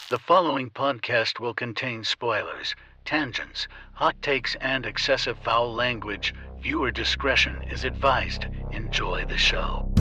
The following podcast will contain spoilers, tangents, hot takes, and excessive foul language. Viewer discretion is advised. Enjoy the show.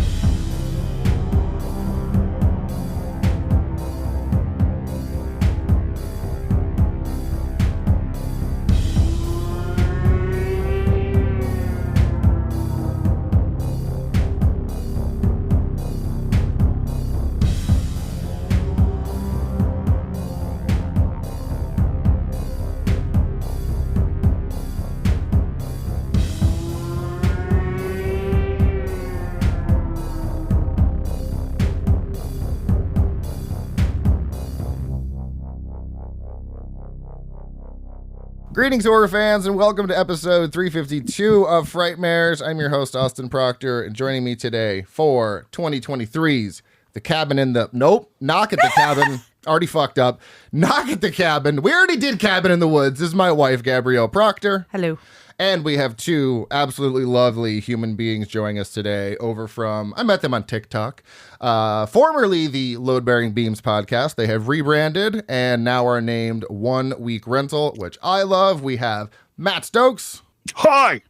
Greetings, horror fans, and welcome to episode 352 of Frightmares. I'm your host, Austin Proctor, and joining me today for 2023's The Cabin in the... Nope, Knock at the Cabin. Already fucked up. Knock at the Cabin. We already did Cabin in the Woods. This is my wife, Gabrielle Proctor. Hello. And we have two absolutely lovely human beings joining us today over from, I met them on TikTok, formerly the Load Bearing Beams podcast. They have rebranded and now are named 1 Week Rental, which I love. We have Matt Stokes. Hi.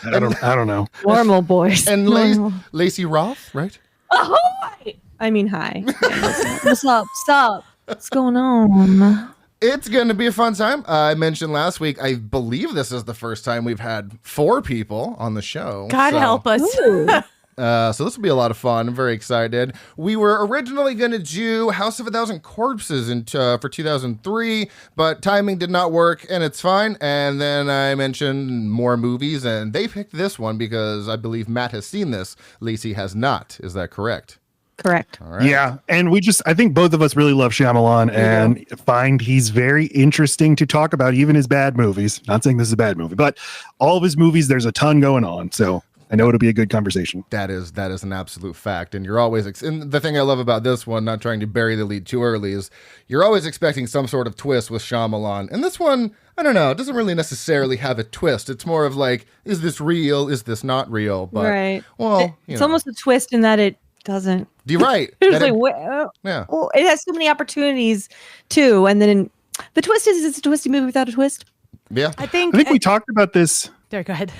I don't know. Normal boys. And Laci Roth, right? Oh, hi. I mean, hi. What's up? Stop. What's going on? It's going to be a fun time. I mentioned last week, I believe this is the first time we've had 4 people on the show. God help us. So this will be a lot of fun. I'm very excited. We were originally going to do House of a Thousand Corpses for 2003, but timing did not work, and it's fine. And then I mentioned more movies, and they picked this one because I believe Matt has seen this. Laci has not. Is that correct? Correct. All right. Yeah, and I think both of us really love Shyamalan and find he's very interesting to talk about, even his bad movies. Not saying this is a bad movie, but all of his movies, there's a ton going on. So I know it'll be a good conversation. That is an absolute fact. And you're always, and the thing I love about this one, not trying to bury the lead too early, is you're always expecting some sort of twist with Shyamalan. And this one, I don't know, it doesn't really necessarily have a twist. It's more of like, is this real? Is this not real? But, right. Well, it's almost a twist in that it doesn't. You're right. It's like, yeah. Well, it has so many opportunities too. And then the twist is it's a twisty movie without a twist. Yeah. I think we talked about this. There, go ahead.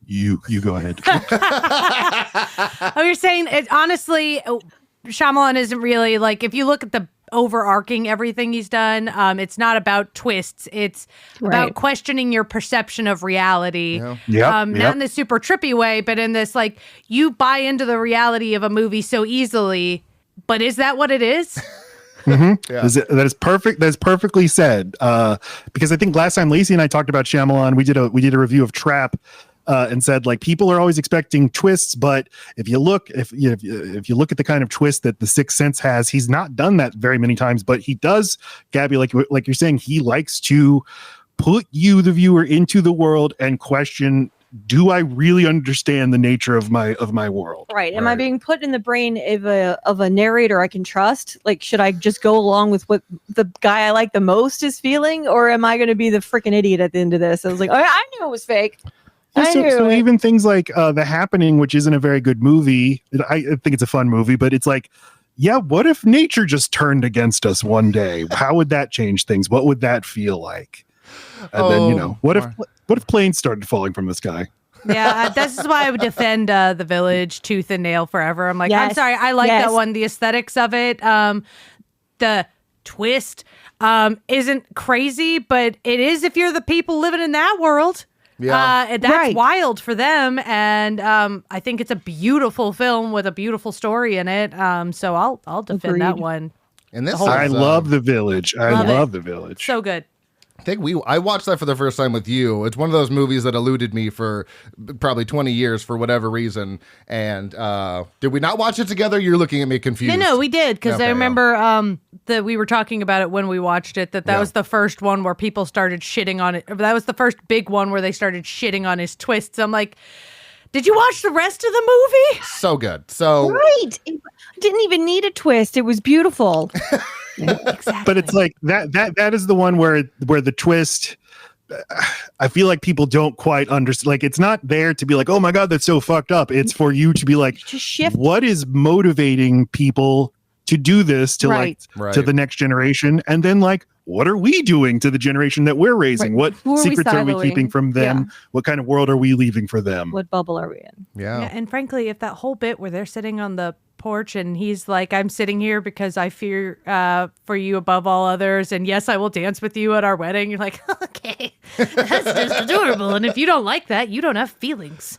You go ahead. Oh, you're saying it honestly, Shyamalan isn't really like, if you look at the overarching everything he's done, it's not about twists. It's about questioning your perception of reality. Yeah. Not in this super trippy way, but in this like, you buy into the reality of a movie so easily, but is that what it is? Mm-hmm. Yeah. That is perfect. That's perfectly said. Because I think last time Laci and I talked about Shyamalan, we did a review of Trap. And said like people are always expecting twists, but if you look at the kind of twist that The Sixth Sense has, he's not done that very many times. But he does, Gabby, like you're saying, he likes to put you, the viewer, into the world and question: do I really understand the nature of my world? Right. Am I being put in the brain of a narrator I can trust? Like, should I just go along with what the guy I like the most is feeling, or am I going to be the freaking idiot at the end of this? I was like, oh, I knew it was fake. So even things like The Happening, which isn't a very good movie, I think it's a fun movie, but it's like, yeah, what if nature just turned against us one day? How would that change things? What would that feel like? And then, what if planes started falling from the sky? Yeah, this is why I would defend The Village tooth and nail forever. I'm like, yes. I'm sorry, I like that one. The aesthetics of it, the twist isn't crazy, but it is if you're the people living in that world. Yeah, that's wild for them, and I think it's a beautiful film with a beautiful story in it. So I'll defend that one. And this, I love The Village. I love The Village. So good. I think I watched that for the first time with you. It's one of those movies that eluded me for probably 20 years for whatever reason. And did we not watch it together? You're looking at me confused. No, we did, because I remember that we were talking about it when we watched it, that was the first one where people started shitting on it. That was the first big one where they started shitting on his twists. I'm like, did you watch the rest of the movie? So good. So right. It didn't even need a twist. It was beautiful. Exactly. But it's like that is the one where the twist, I feel like people don't quite understand. Like, it's not there to be like, oh my God, that's so fucked up. It's for you to be like, just shift. What is motivating people to do this to to the next generation, and then like, what are we doing to the generation that we're raising? What secrets are we keeping from them? What kind of world are we leaving for them? What bubble are we in? Yeah. And frankly, if that whole bit where they're sitting on the porch and he's like, I'm sitting here because I fear for you above all others, and yes, I will dance with you at our wedding. You're like, okay, that's just adorable. And if you don't like that, you don't have feelings.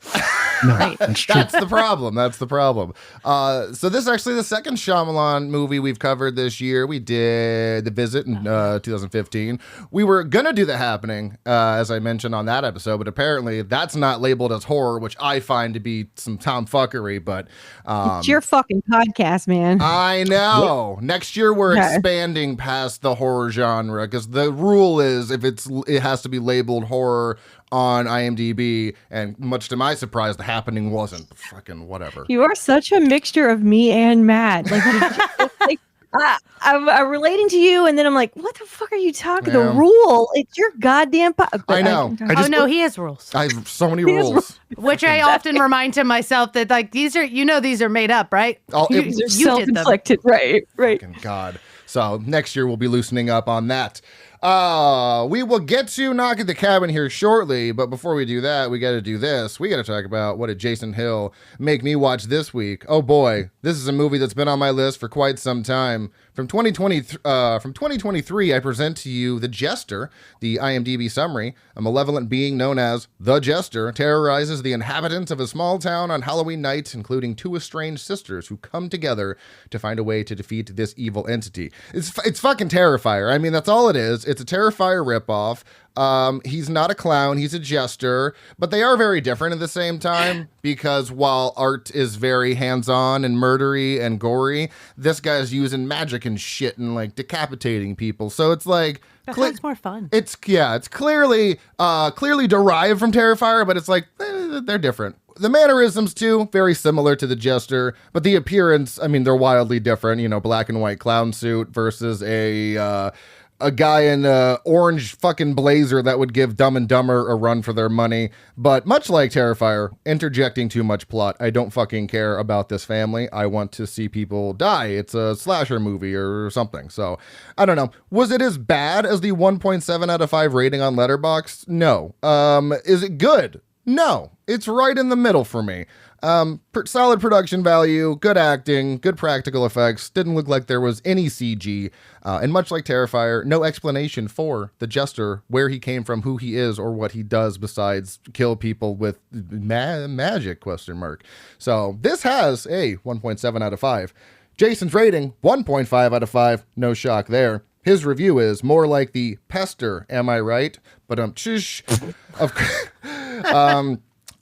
No, right. That's the problem. That's the problem. So this is actually the second Shyamalan movie we've covered this year. We did The Visit in 2015. We were going to do The Happening, as I mentioned on that episode, but apparently that's not labeled as horror, which I find to be some tomfuckery, but it's your fucking podcast, man. I know. Next year we're expanding past the horror genre, because the rule is it has to be labeled horror on IMDb, and much to my surprise, The Happening wasn't. Fucking whatever. You are such a mixture of me and Matt. Like, I'm relating to you, and then I'm like, what the fuck are you talking? The rule, it's your goddamn I know. He has rules. I have so many rules. Which I often remind to myself that, like, these are made up, right? These are self-inflicted, right? Fucking God. So next year we'll be loosening up on that. We will get to Knock at the Cabin here shortly, but before we do that, we got to do this. We got to talk about what did Jason Hill make me watch this week. Oh boy, this is a movie that's been on my list for quite some time. From 2023, I present to you The Jester, the IMDb summary. A malevolent being known as The Jester terrorizes the inhabitants of a small town on Halloween night, including two estranged sisters who come together to find a way to defeat this evil entity. It's fucking Terrifier. I mean, that's all it is. It's a Terrifier ripoff. He's not a clown, he's a jester, but they are very different at the same time, because while art is very hands-on and murdery and gory, this guy's using magic and shit and like decapitating people. So it's like that's more fun. It's clearly derived from Terrifier, but it's like they're different. The mannerisms, too, very similar to the Jester, but the appearance, I mean, they're wildly different. You know, black and white clown suit versus a guy in a orange fucking blazer that would give Dumb and Dumber a run for their money. But much like Terrifier, interjecting too much plot. I don't fucking care about this family. I want to see people die. It's a slasher movie or something. So, I don't know. Was it as bad as the 1.7 out of 5 rating on Letterboxd? No. Is it good? No. It's right in the middle for me. Solid production value, good acting, good practical effects. Didn't look like there was any CG. And much like Terrifier, no explanation for the Jester, where he came from, who he is, or what he does besides kill people with magic, ? So this has a 1.7 out of 5. Jason's rating, 1.5 out of 5. No shock there. His review is more like the Pester, am I right? But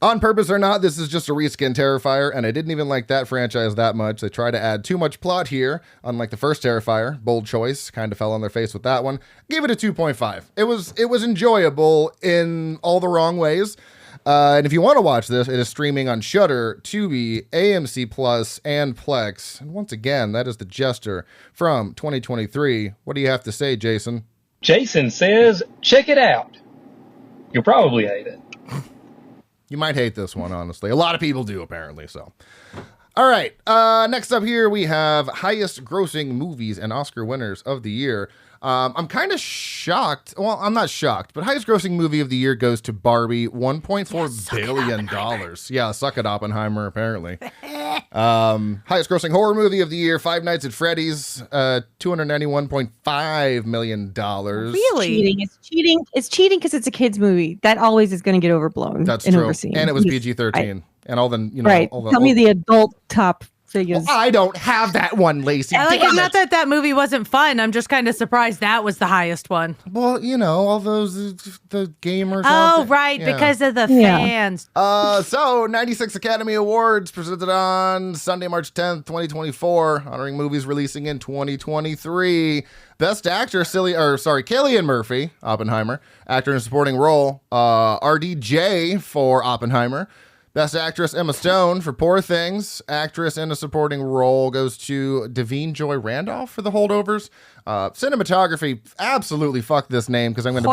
on purpose or not, this is just a reskin Terrifier, and I didn't even like that franchise that much. They try to add too much plot here, unlike the first Terrifier. Bold choice, kind of fell on their face with that one. Gave it a 2.5. It was enjoyable in all the wrong ways. And if you want to watch this, it is streaming on Shudder, Tubi, AMC Plus, and Plex. And once again, that is The Jester from 2023. What do you have to say, Jason? Jason says, check it out. You'll probably hate it. You might hate this one, honestly. A lot of people do, apparently, so. All right, next up here, we have highest grossing movies and Oscar winners of the year. I'm kind of shocked. Well, I'm not shocked, but highest grossing movie of the year goes to Barbie, $1.4 billion. Yeah, suck it, Oppenheimer, apparently. Highest grossing horror movie of the year, Five Nights at Freddy's, $291.5 million. Really? It's cheating. It's cheating because it's a kid's movie. That always is going to get overblown. That's and true. Overseen. And it was PG-13. And all the, right. Tell me the adult top figures. Well, I don't have that one, Laci. It's not that movie wasn't fun. I'm just kind of surprised that was the highest one. Well, you know, all those, the gamers. Oh, right. Yeah. Because of the fans. So 96 Academy Awards presented on Sunday, March 10th, 2024, honoring movies releasing in 2023. Best actor, Cillian Murphy, Oppenheimer. Actor in a supporting role, RDJ for Oppenheimer. Best actress, Emma Stone for Poor Things. Actress in a supporting role goes to Davine Joy Randolph for The Holdovers. Cinematography, absolutely fuck this name because I'm going to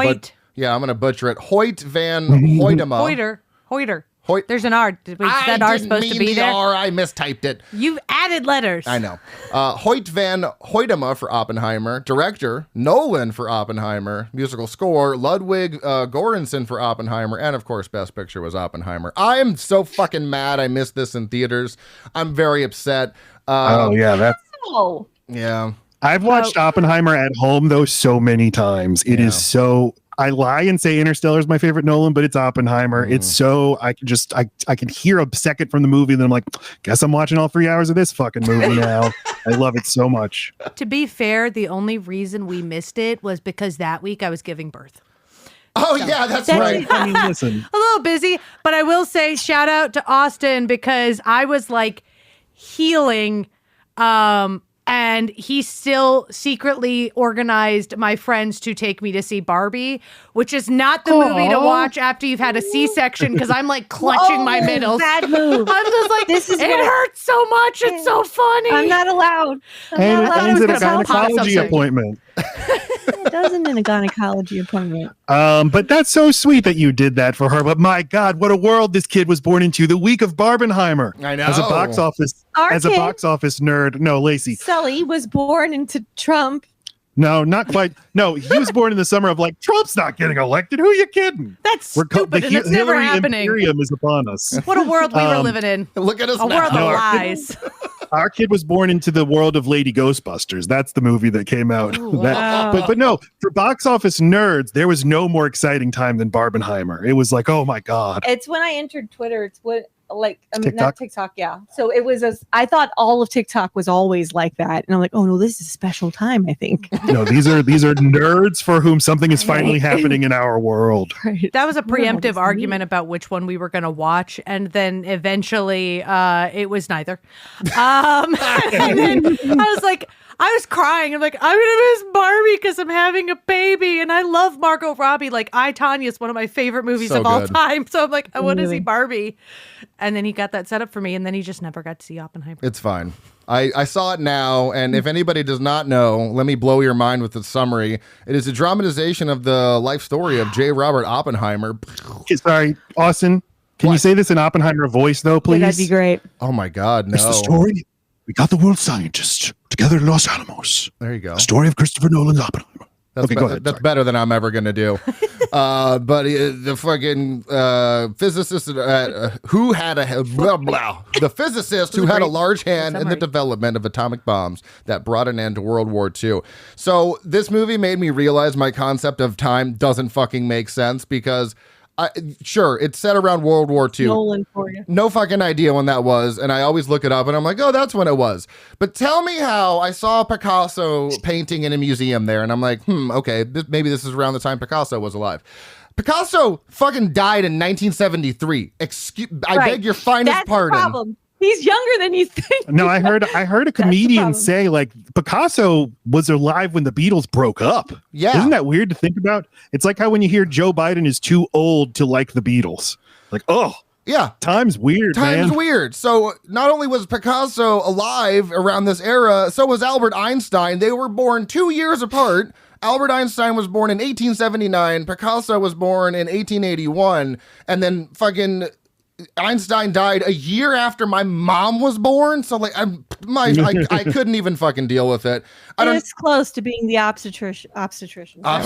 I'm going to butcher it. Hoyt van Hoytema. Hoyter. Hoyt. There's an R. Is that R supposed to be there? R. I mistyped it. You've added letters. I know. Hoyt van Hoytema for Oppenheimer. Director, Nolan for Oppenheimer. Musical score, Ludwig Göransson for Oppenheimer. And, of course, Best Picture was Oppenheimer. I'm so fucking mad I missed this in theaters. I'm very upset. That's... Oh. Yeah. I've watched Oppenheimer at home, though, so many times. It is so... I lie and say Interstellar is my favorite Nolan, but it's Oppenheimer. It's so I can hear a second from the movie, and then I'm like, guess I'm watching all 3 hours of this fucking movie now. I love it so much. To be fair, the only reason we missed it was because that week I was giving birth. Oh, yeah, that's right. I mean, listen. A little busy, but I will say shout out to Austin because I was like healing, and he still secretly organized my friends to take me to see Barbie, which is not the movie to watch after you've had a C-section because I'm like clutching my middles. Bad move. I'm just like, it hurts so much. It's so funny. I'm not allowed. And it ends at a gonna pop gynecology something. appointment. It doesn't in a gynecology appointment. But that's so sweet that you did that for her. But my God, what a world this kid was born into. The week of Barbenheimer. I know. As a box office nerd. No, Laci. Sully was born into Trump. No, not quite. No, he was born in the summer of like, Trump's not getting elected. Who are you kidding? That's stupid, and it's never Hillary happening. Imperium is upon us. What a world we were living in. Look at us A now. world of lies. Our kid was born into the world of Lady Ghostbusters. That's the movie that came out. Ooh, wow. But no, for box office nerds, there was no more exciting time than Barbenheimer. It was like, oh my God. It's when I entered Twitter. It's what TikTok? not TikTok, yeah. So it was I thought all of TikTok was always like that, and I'm like, oh no, this is a special time. I think. No, these are nerds for whom something is finally happening in our world. Right. That was a preemptive argument about which one we were going to watch, and then eventually it was neither. And then I was like, I was crying. I'm like, I'm gonna miss Barbie because I'm having a baby, and I love Margot Robbie. Like, I, Tanya is one of my favorite movies of all time. So I'm like, I want to see Barbie. And then he got that set up for me, and then he just never got to see Oppenheimer. It's fine. I saw it now, and if anybody does not know, let me blow your mind with the summary. It is a dramatization of the life story of J. Robert Oppenheimer. Okay, sorry, Austin. Can you say this in Oppenheimer voice, though, please? Yeah, that'd be great. Oh my God, no. It's the story. We got the world scientists together in Los Alamos. There you go. The story of Christopher Nolan's Oppenheimer. That's, okay, go ahead. That's better than I'm ever going to do. But the fucking physicist who had the physicist who had a large hand in the development of atomic bombs that brought an end to World War II. So this movie made me realize my concept of time doesn't fucking make sense because sure, it's set around World War II. Nolan for you. No fucking idea when that was, and I always look it up, and I'm like, oh, that's when it was. But tell me how I saw Picasso painting in a museum there, and I'm like, okay, maybe this is around the time Picasso was alive. Picasso fucking died in 1973. I beg your finest pardon. The problem. He's younger than you think. No, I heard a comedian say like Picasso was alive when the Beatles broke up. Yeah. Isn't that weird to think about? It's like how when you hear Joe Biden is too old to like the Beatles. Like, oh, yeah. Time's weird, man. Time's weird. So not only was Picasso alive around this era, so was Albert Einstein. They were born 2 years apart. Albert Einstein was born in 1879. Picasso was born in 1881. And then fucking Einstein died a year after my mom was born. So like I couldn't even fucking deal with it. It's close to being the obstetrician. The one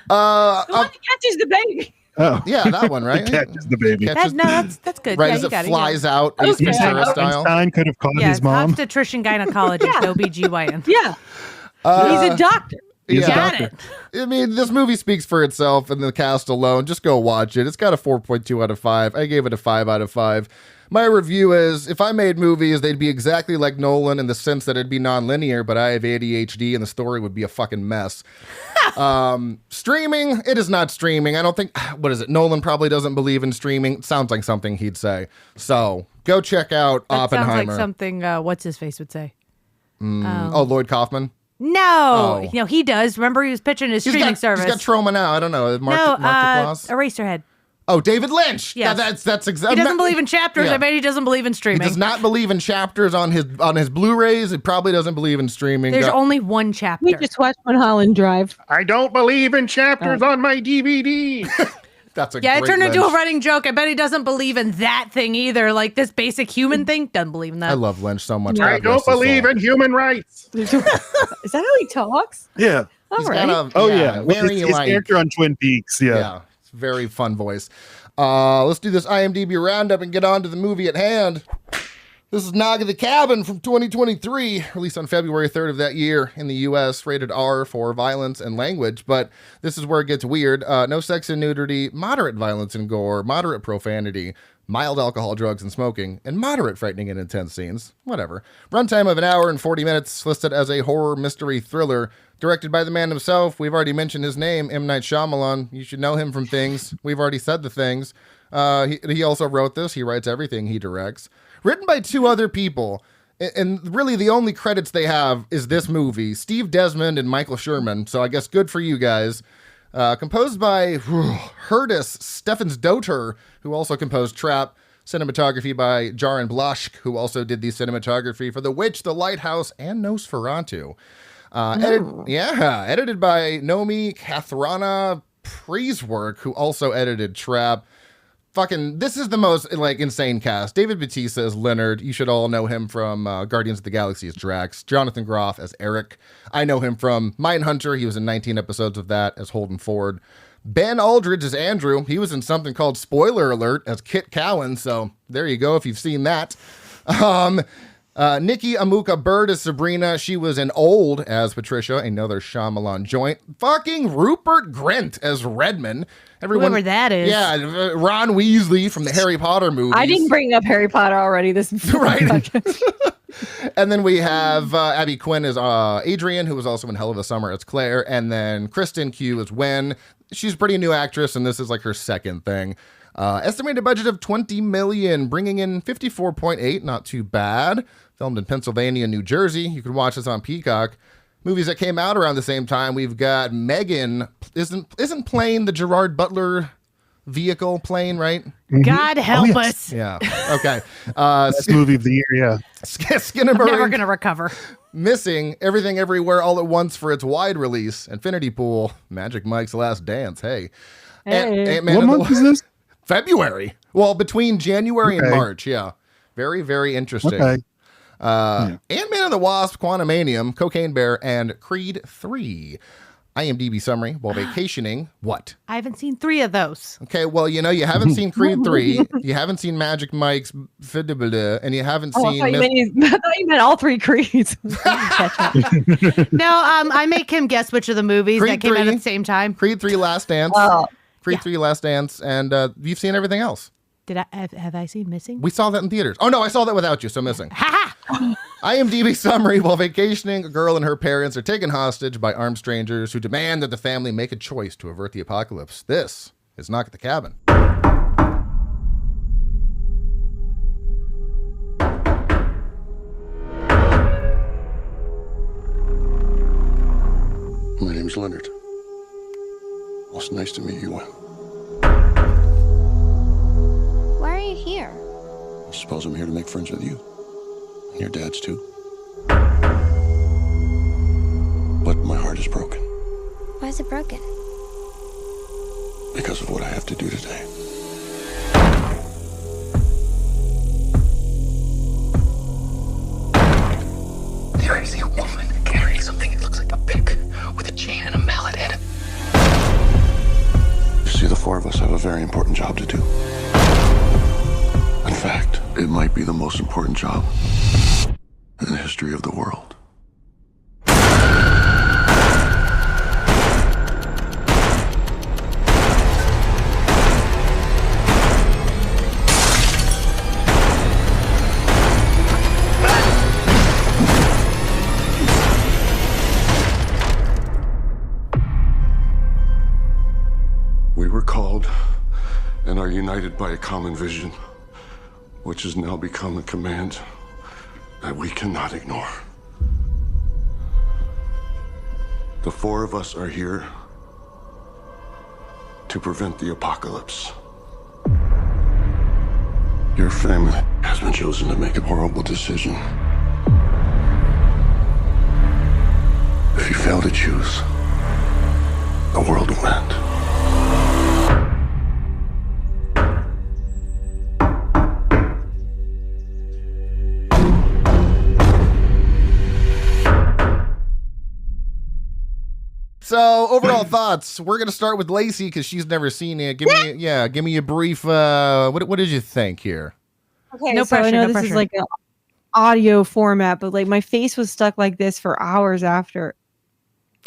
that catches the baby. Oh yeah, that one, right? Catches the baby. That's good. Right, yeah, as it got flies out, Ace Ventura style. Einstein could have caught his mom. Obstetrician gynecologist, OBGYN. Yeah, he's a doctor. Got it. I mean, this movie speaks for itself, and the cast alone. Just go watch it. It's got a 4.2 out of 5. I gave it a 5 out of 5. My review is, if I made movies, they'd be exactly like Nolan in the sense that it'd be non-linear, but I have ADHD, and the story would be a fucking mess. Streaming, it is not streaming. I don't think, what is it? Nolan probably doesn't believe in streaming. It sounds like something he'd say. So, go check out Oppenheimer. Sounds like something, what's-his-face would say. Lloyd Kaufman? No, he does. Remember, he was pitching his streaming service. He's got Troma now. I don't know. Mark Duplass? Eraserhead. Oh, David Lynch. Yes. That's exactly. He doesn't believe in chapters. Yeah. I bet he doesn't believe in streaming. He does not believe in chapters on his Blu-rays. He probably doesn't believe in streaming. There's only one chapter. We just watched Mulholland Drive. I don't believe in chapters on my DVD. That's a yeah. It great turned into a Lynch. running joke. I bet he doesn't believe in that thing either. Like this basic human thing, doesn't believe in that. I love Lynch so much. I don't believe in human rights. Is that how he talks? Yeah. All right. Very his character on Twin Peaks. Yeah. It's a very fun voice. Let's do this IMDb roundup and get on to the movie at hand. This is Nog of the Cabin from 2023, released on February 3rd of that year in the U.S., rated R for violence and language, but this is where it gets weird. No sex and nudity, moderate violence and gore, moderate profanity, mild alcohol, drugs, and smoking, and moderate frightening and intense scenes. Whatever. Runtime of 1 hour and 40 minutes, listed as a horror mystery thriller, directed by the man himself. We've already mentioned his name, M. Night Shyamalan. You should know him from things. We've already said the things. He also wrote this. He writes everything he directs. Written by 2 other people, and really the only credits they have is this movie, Steve Desmond and Michael Sherman, so I guess good for you guys. Composed by Herdis Steffensdotter, who also composed Trap. Cinematography by Jaron Blaschke, who also did the cinematography for The Witch, The Lighthouse, and Nosferatu. Edited by Nomi Kathrana Prieswork, who also edited Trap. This is the most, insane cast. David Bautista as Leonard. You should all know him from Guardians of the Galaxy as Drax. Jonathan Groff as Eric. I know him from Mindhunter. He was in 19 episodes of that as Holden Ford. Ben Aldridge as Andrew. He was in something called Spoiler Alert as Kit Cowan, so there you go if you've seen that. Nikki Amuka Bird as Sabrina. She was in Old as Patricia, another Shyamalan joint. Fucking Rupert Grint as Redmond. Whoever that is. Yeah, Ron Weasley from the Harry Potter movies. I didn't bring up Harry Potter already. This right. And then we have Abby Quinn as Adrian, who was also in Hell of a Summer as Claire, and then Kristen Q as Wen. She's a pretty new actress, and this is her second thing. Estimated budget of $20 million, bringing in 54.8, not too bad. Filmed in Pennsylvania, New Jersey. You can watch this on Peacock. Movies that came out around the same time, we've got Megan. Isn't plane the Gerard Butler vehicle plane, right? God help us. Yeah. Okay. Best movie of the year, yeah. Skinnamarink. I'm never going to recover. Missing Everything Everywhere All at Once for its wide release. Infinity Pool. Magic Mike's Last Dance. Hey. What month is this? February. Well, between January and March. Yeah. Very, very interesting. Okay. Ant-Man and the Wasp, Quantumanium, Cocaine Bear, and Creed 3. IMDb summary while vacationing. What? I haven't seen 3 of those. Okay, well, you haven't seen Creed 3, you haven't seen Magic Mike's and you haven't seen... I thought you meant all 3 Creeds. No, I make him guess which of the movies Creed that came 3, out at the same time. Creed 3 Last Dance. Creed 3 Last Dance, and you've seen everything else. Have I seen Missing? We saw that in theaters. Oh, no, I saw that without you, so Missing. IMDb summary. While vacationing, a girl and her parents are taken hostage by armed strangers who demand that the family make a choice to avert the apocalypse. This is Knock at the Cabin. My name's Leonard. Well, it's nice to meet you, Wen. Why are you here? I suppose I'm here to make friends with you. And your dad's too. But my heart is broken. Why is it broken? Because of what I have to do today. There is a woman carrying something that looks like a pick with a chain and a mallet head. You see, the 4 of us have a very important job to do. In fact, it might be the most important job in the history of the world. We were called and are united by a common vision, which has now become a command that we cannot ignore. The 4 of us are here to prevent the apocalypse. Your family has been chosen to make a horrible decision. If you fail to choose, the world will end. So overall thoughts. We're gonna start with Laci because she's never seen it. Give me a brief. What did you think here? Okay, No so pressure, I know no this pressure. is like an audio format, but like my face was stuck like this for hours after.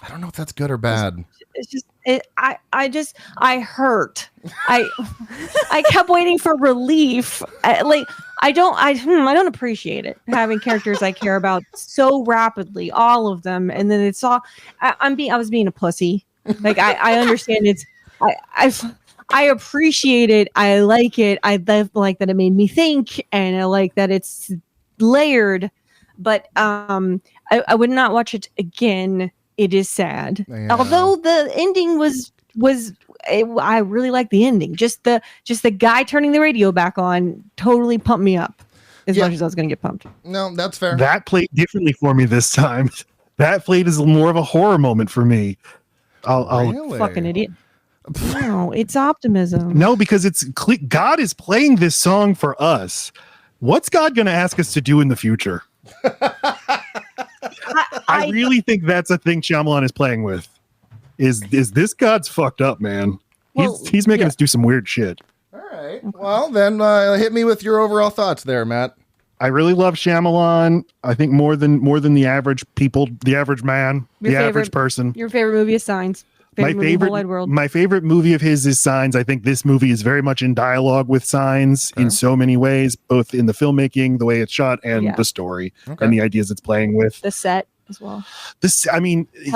I don't know if that's good or bad. It's just I hurt. I kept waiting for relief. I don't appreciate it, having characters I care about so rapidly, all of them, and then it's all. I was being a pussy. Like I understand it's. I appreciate it. I like it. I like that it made me think, and I like that it's layered. But I would not watch it again. It is sad. Yeah. Although the ending I really like the ending. Just the guy turning the radio back on totally pumped me up as much as I was going to get pumped. No, that's fair. That played differently for me this time. That played as more of a horror moment for me. I'll Really? Fucking idiot. No, it's optimism. No, because God is playing this song for us. What's God going to ask us to do in the future? I really think that's a thing Shyamalan is playing with. Is this God's fucked up, man? He's making us do some weird shit. All right. Well, then hit me with your overall thoughts there, Matt. I really love Shyamalan. I think more than the average people, the average man, average person. Your favorite movie is Signs. My favorite movie of his is Signs. I think this movie is very much in dialogue with Signs in so many ways, both in the filmmaking, the way it's shot, and the story and the ideas it's playing with. The set as well. How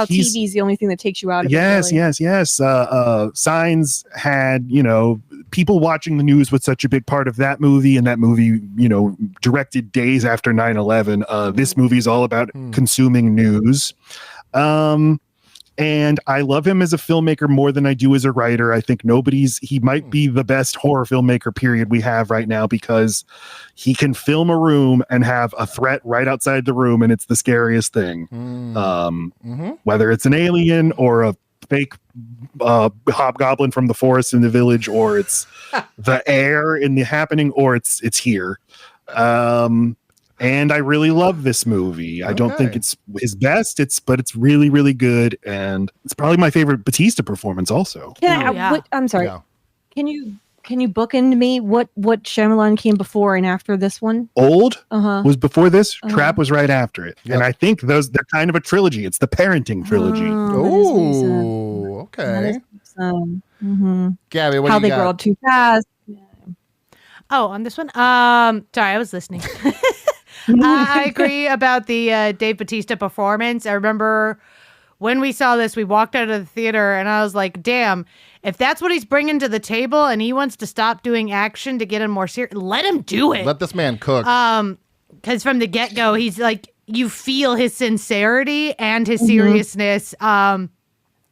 TV is the only thing that takes you out of it. Yes. Signs had, people watching the news was such a big part of that movie, and that movie, directed days after 9/11. This movie is all about consuming news. And I love him as a filmmaker more than I do as a writer. I think he might be the best horror filmmaker period we have right now, because he can film a room and have a threat right outside the room, and it's the scariest thing. Whether it's an alien or a fake hobgoblin from the forest in the village, or it's the air in the happening, or it's here. And I really love this movie. I don't think it's his best, but it's really, really good. And it's probably my favorite Batista performance also. I'm sorry. Yeah. Can you bookend me what Shyamalan came before and after this one? Old was before this. Trap was right after it. Yep. And I think they're kind of a trilogy. It's the parenting trilogy. Oh, okay. Gabby, what How do you they got? grow up too fast. Oh, on this one? Sorry, I was listening. I agree about the Dave Bautista performance. I remember when we saw this, we walked out of the theater and I was like, damn, if that's what he's bringing to the table and he wants to stop doing action to get him more serious, let him do it. Let this man cook. Because from the get-go, he's like, you feel his sincerity and his seriousness.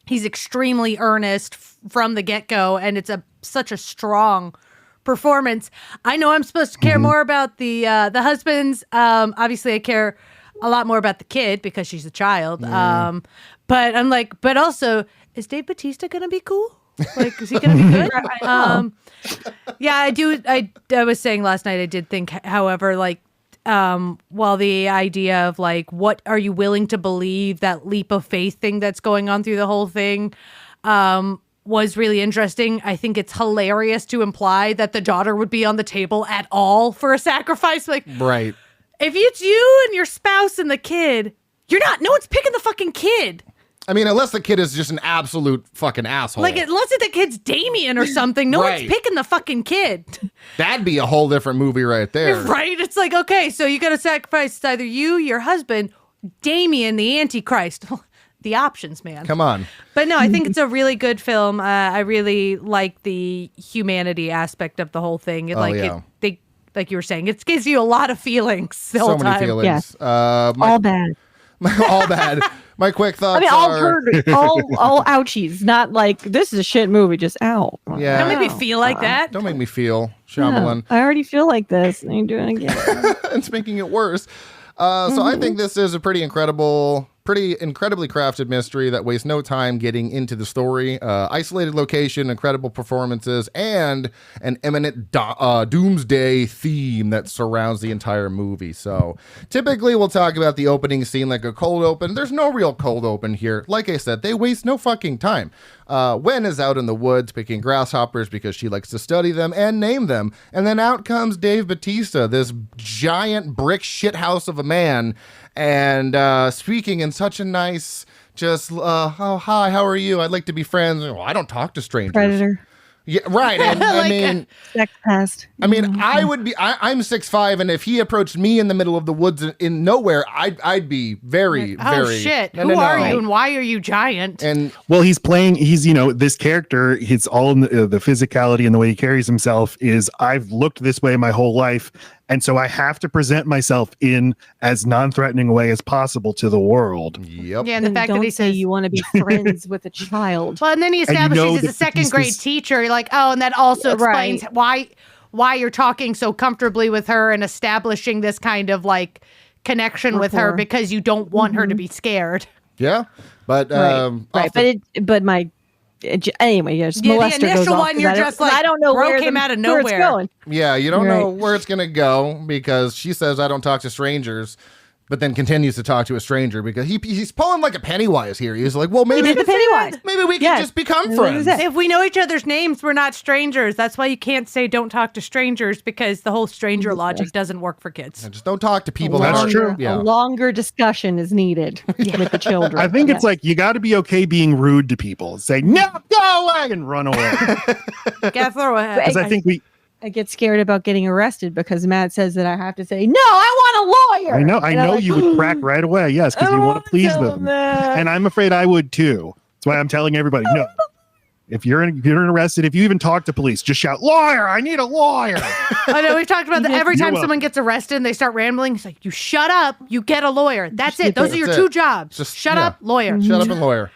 He's extremely earnest from the get-go, and it's such a strong performance. I know I'm supposed to care more about the husbands. Obviously, I care a lot more about the kid because she's a child. But I'm like, but also, is Dave Bautista gonna be cool? Like, is he gonna be good? Yeah, I do. I was saying last night, I did think, however, like, while the idea of like, what are you willing to believe, that leap of faith thing that's going on through the whole thing, was really interesting. I think it's hilarious to imply that the daughter would be on the table at all for a sacrifice. Like, right. If it's you and your spouse and the kid, no one's picking the fucking kid. I mean, unless the kid is just an absolute fucking asshole. Like, unless the kid's Damien or something, no one's picking the fucking kid. That'd be a whole different movie right there. Right? It's like, okay, so you got to sacrifice either you, your husband, Damien, the Antichrist. The options, man. Come on. But no, I think it's a really good film. I really like the humanity aspect of the whole thing. Like you were saying, it gives you a lot of feelings the whole time. So many feelings. Yes. All bad. All bad. My quick thoughts all ouchies. Not like, this is a shit movie, just ow. Yeah. Don't make me feel like that. Don't make me feel, Shyamalan. I already feel like this. And you're doing it again. It's making it worse. So I think this is a pretty incredible pretty incredibly crafted mystery that wastes no time getting into the story. Isolated location, incredible performances, and an imminent doomsday theme that surrounds the entire movie. So typically we'll talk about the opening scene like a cold open. There's no real cold open here. Like I said, they waste no fucking time. Wen is out in the woods picking grasshoppers because she likes to study them and name them. And then out comes Dave Bautista, this giant brick shithouse of a man, and speaking in such a nice, oh, hi, how are you? I'd like to be friends. Well, I don't talk to strangers. Predator. Yeah, right. And I mean, sex pest. I mean, I'm 6'5", and if he approached me in the middle of the woods in nowhere, I'd be very, very. Shit! Who are you, and why are you giant? And well, he's this character. He's all in the physicality and the way he carries himself. I've looked this way my whole life. And so I have to present myself in as non-threatening a way as possible to the world. Yep. Yeah, and the fact that he says you want to be friends with a child. Well, and then he establishes he's a second grade teacher. You're like, oh, and that also explains why you're talking so comfortably with her and establishing this kind of like connection with her, because you don't want her to be scared. Yeah, but anyway, yes. Yeah, the initial one, you're just like, I don't know where came out of where it's nowhere. going. Yeah, you don't know where it's gonna go, because she says I don't talk to strangers, but then continues to talk to a stranger because he's pulling like a Pennywise here. He's like, well, maybe the Pennywise. Maybe we can just become friends. If we know each other's names, we're not strangers. That's why you can't say don't talk to strangers, because the whole stranger logic doesn't work for kids. And just don't talk to people. That's true. Yeah. A longer discussion is needed with the children. I think it's like you got to be okay being rude to people. Say no, go away, and run away. Gotta throw a. Because I think I get scared about getting arrested because Matt says that I have to say, no, I want a lawyer. I know you would crack right away. Yes, because you want to please them. And I'm afraid I would too. That's why I'm telling everybody, no. If you're arrested, if you even talk to police, just shout, lawyer, I need a lawyer. I know, we've talked about that. Every time someone gets arrested and they start rambling, it's like, you shut up, you get a lawyer. That's it. Those are your two jobs. Just shut up, lawyer. Shut up and lawyer.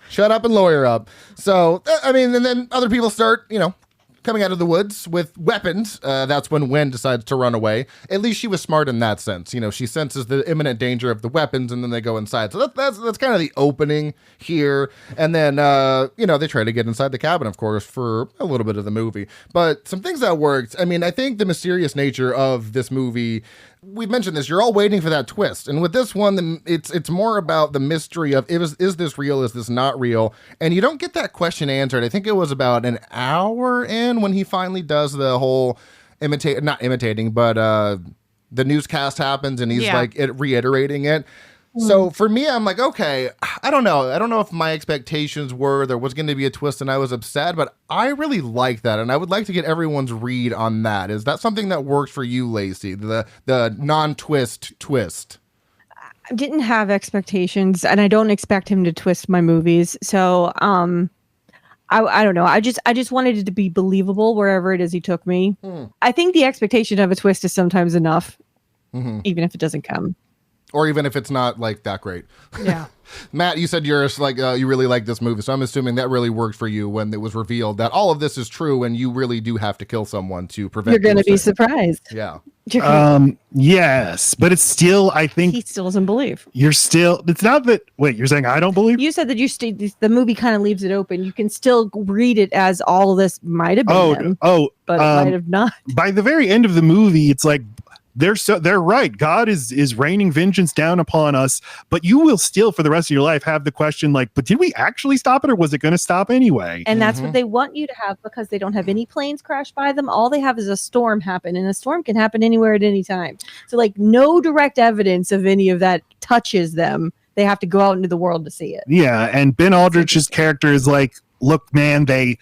Shut up and lawyer up. So, I mean, and then other people start, coming out of the woods with weapons. That's when Wen decides to run away. At least she was smart in that sense. She senses the imminent danger of the weapons, and then they go inside. So that's kind of the opening here. And then, they try to get inside the cabin, of course, for a little bit of the movie. But some things that worked. I mean, I think the mysterious nature of this movie, we've mentioned this, you're all waiting for that twist. And with this one, it's more about the mystery of, is this real? Is this not real? And you don't get that question answered. I think it was about an hour in when he finally does the whole not imitating, but the newscast happens and he's reiterating it. So for me, I'm like, okay, I don't know. I don't know if my expectations were there was going to be a twist and I was upset, but I really like that. And I would like to get everyone's read on that. Is that something that works for you, Laci? The non-twist twist? I didn't have expectations, and I don't expect him to twist my movies. So I don't know. I just wanted it to be believable wherever it is he took me. I think the expectation of a twist is sometimes enough, even if it doesn't come. Or even if it's not like that great. Yeah. Matt, you said yours like you really like this movie, so I'm assuming that really worked for you when it was revealed that all of this is true and you really do have to kill someone to prevent. You're going to be surprised. Yeah. Yes, but it's still, I think he still doesn't believe. It's not that. Wait, you're saying I don't believe? You said that the movie kind of leaves it open. You can still read it as all of this might have been him, but it might have not. By the very end of the movie, it's like, they're right. God is raining vengeance down upon us, but you will still for the rest of your life have the question like, but did we actually stop it, or was it going to stop anyway? And that's what they want you to have, because they don't have any planes crash by them. All they have is a storm happen, and a storm can happen anywhere at any time. So like no direct evidence of any of that touches them. They have to go out into the world to see it. Yeah, and Ben Aldrich's character is like, look, man, they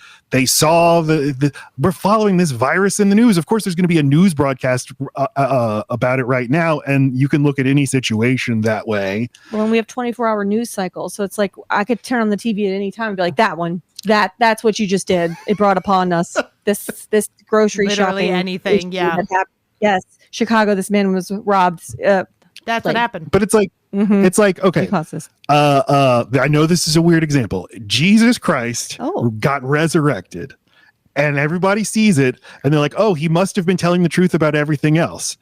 saw we're following this virus in the news. Of course, there's going to be a news broadcast about it right now, and you can look at any situation that way. Well, and we have 24-hour news cycles, so it's like I could turn on the TV at any time and be like, that one, that's what you just did. It brought upon us this grocery literally shopping. Anything, yeah. Yes, Chicago. This man was robbed. That's what happened. But it's like, it's like, okay, I know this is a weird example. Jesus Christ got resurrected, and everybody sees it, and they're like, oh, he must have been telling the truth about everything else.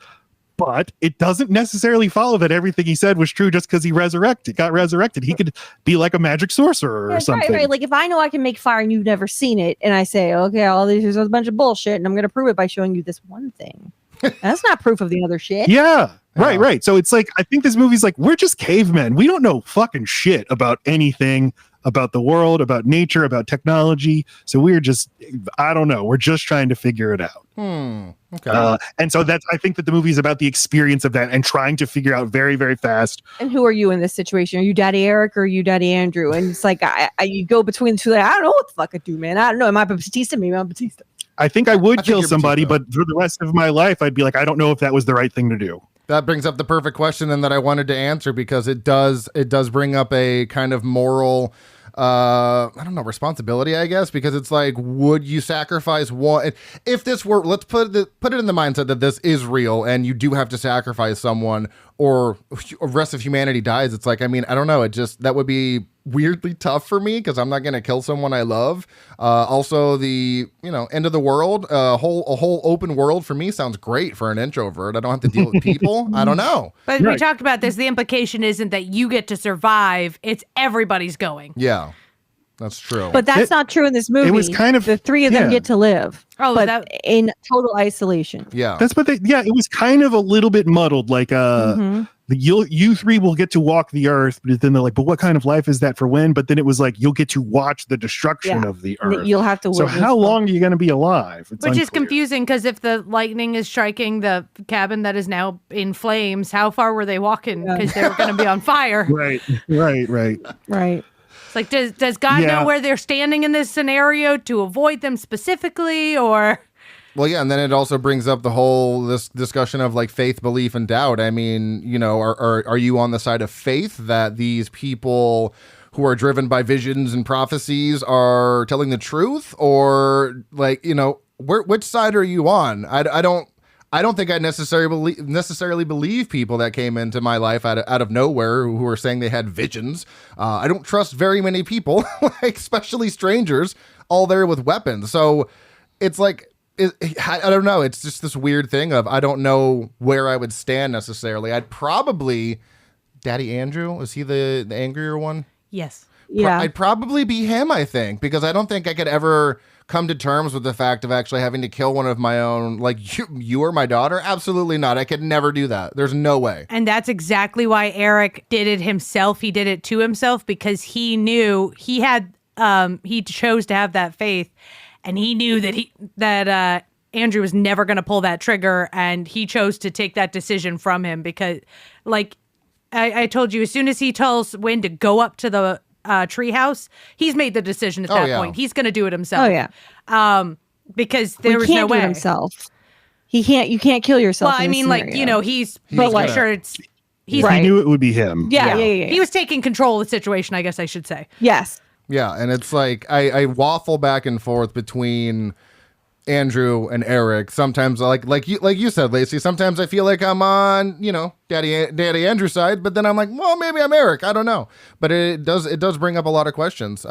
But it doesn't necessarily follow that everything he said was true just because he got resurrected. He could be like a magic sorcerer or something. Right. Like if I know I can make fire and you've never seen it, and I say, okay, all this is a bunch of bullshit, and I'm going to prove it by showing you this one thing. That's not proof of the other shit. Yeah. Right. So it's like, I think this movie's like, we're just cavemen. We don't know fucking shit about anything, about the world, about nature, about technology. So we're just, I don't know. We're just trying to figure it out. Okay. And so I think that the movie is about the experience of that and trying to figure out very, very fast. And who are you in this situation? Are you Daddy Eric or are you Daddy Andrew? And it's like, you go between the two. Like, I don't know what the fuck I do, man. I don't know. Am I Batista? Maybe I'm Batista. I think I would kill somebody, but for the rest of my life, I'd be like, I don't know if that was the right thing to do. That brings up the perfect question then that I wanted to answer, because it does bring up a kind of moral, I don't know, responsibility, I guess, because it's like, would you sacrifice one? If this were, let's put it in the mindset that this is real and you do have to sacrifice someone or the rest of humanity dies. It's like, I mean, I don't know. That would be weirdly tough for me because I'm not going to kill someone I love. Also, the end of the world, a whole open world for me sounds great for an introvert. I don't have to deal with people. I don't know. But we talked about this. The implication isn't that you get to survive. It's everybody's going. Yeah, that's true. But that's not true in this movie. It was kind of the three of them get to live. Oh, but in total isolation. Yeah, that's what it was kind of a little bit muddled. Like, you three will get to walk the earth, but then they're like, but what kind of life is that for when? But then it was like, you'll get to watch the destruction of the earth. You'll have to. So how long are you going to be alive? It's Which unclear. is confusing because if the lightning is striking the cabin that is now in flames, how far were they walking? Because they were going to be on fire. Right. It's like, does God know where they're standing in this scenario to avoid them specifically, or? Well, yeah, and then it also brings up the whole this discussion of like faith, belief, and doubt. I mean, are you on the side of faith that these people who are driven by visions and prophecies are telling the truth, or like which side are you on? I don't think I necessarily believe people that came into my life out of nowhere who are saying they had visions. I don't trust very many people, like especially strangers, all there with weapons. So it's like. I don't know. It's just this weird thing of I don't know where I would stand necessarily. I'd probably Daddy Andrew. Is he the angrier one? Yes. Yeah. I'd probably be him, I think, because I don't think I could ever come to terms with the fact of actually having to kill one of my own. Like you or my daughter. Absolutely not. I could never do that. There's no way. And that's exactly why Eric did it himself. He did it to himself because he knew he had. He chose to have that faith. And he knew that Andrew was never going to pull that trigger, and he chose to take that decision from him because, like I told you, as soon as he tells Wynn to go up to the treehouse, he's made the decision at that point. He's going to do it himself. Oh yeah. Because there was no way. Himself. He can't. You can't kill yourself. Well, I mean, like he's making sure it's. He knew it would be him. Yeah. He was taking control of the situation, I guess I should say. Yes. Yeah, and it's like I waffle back and forth between Andrew and Eric. Sometimes like you said, Laci, sometimes I feel like I'm on, Daddy Andrew's side, but then I'm like, well, maybe I'm Eric. I don't know. But it does bring up a lot of questions.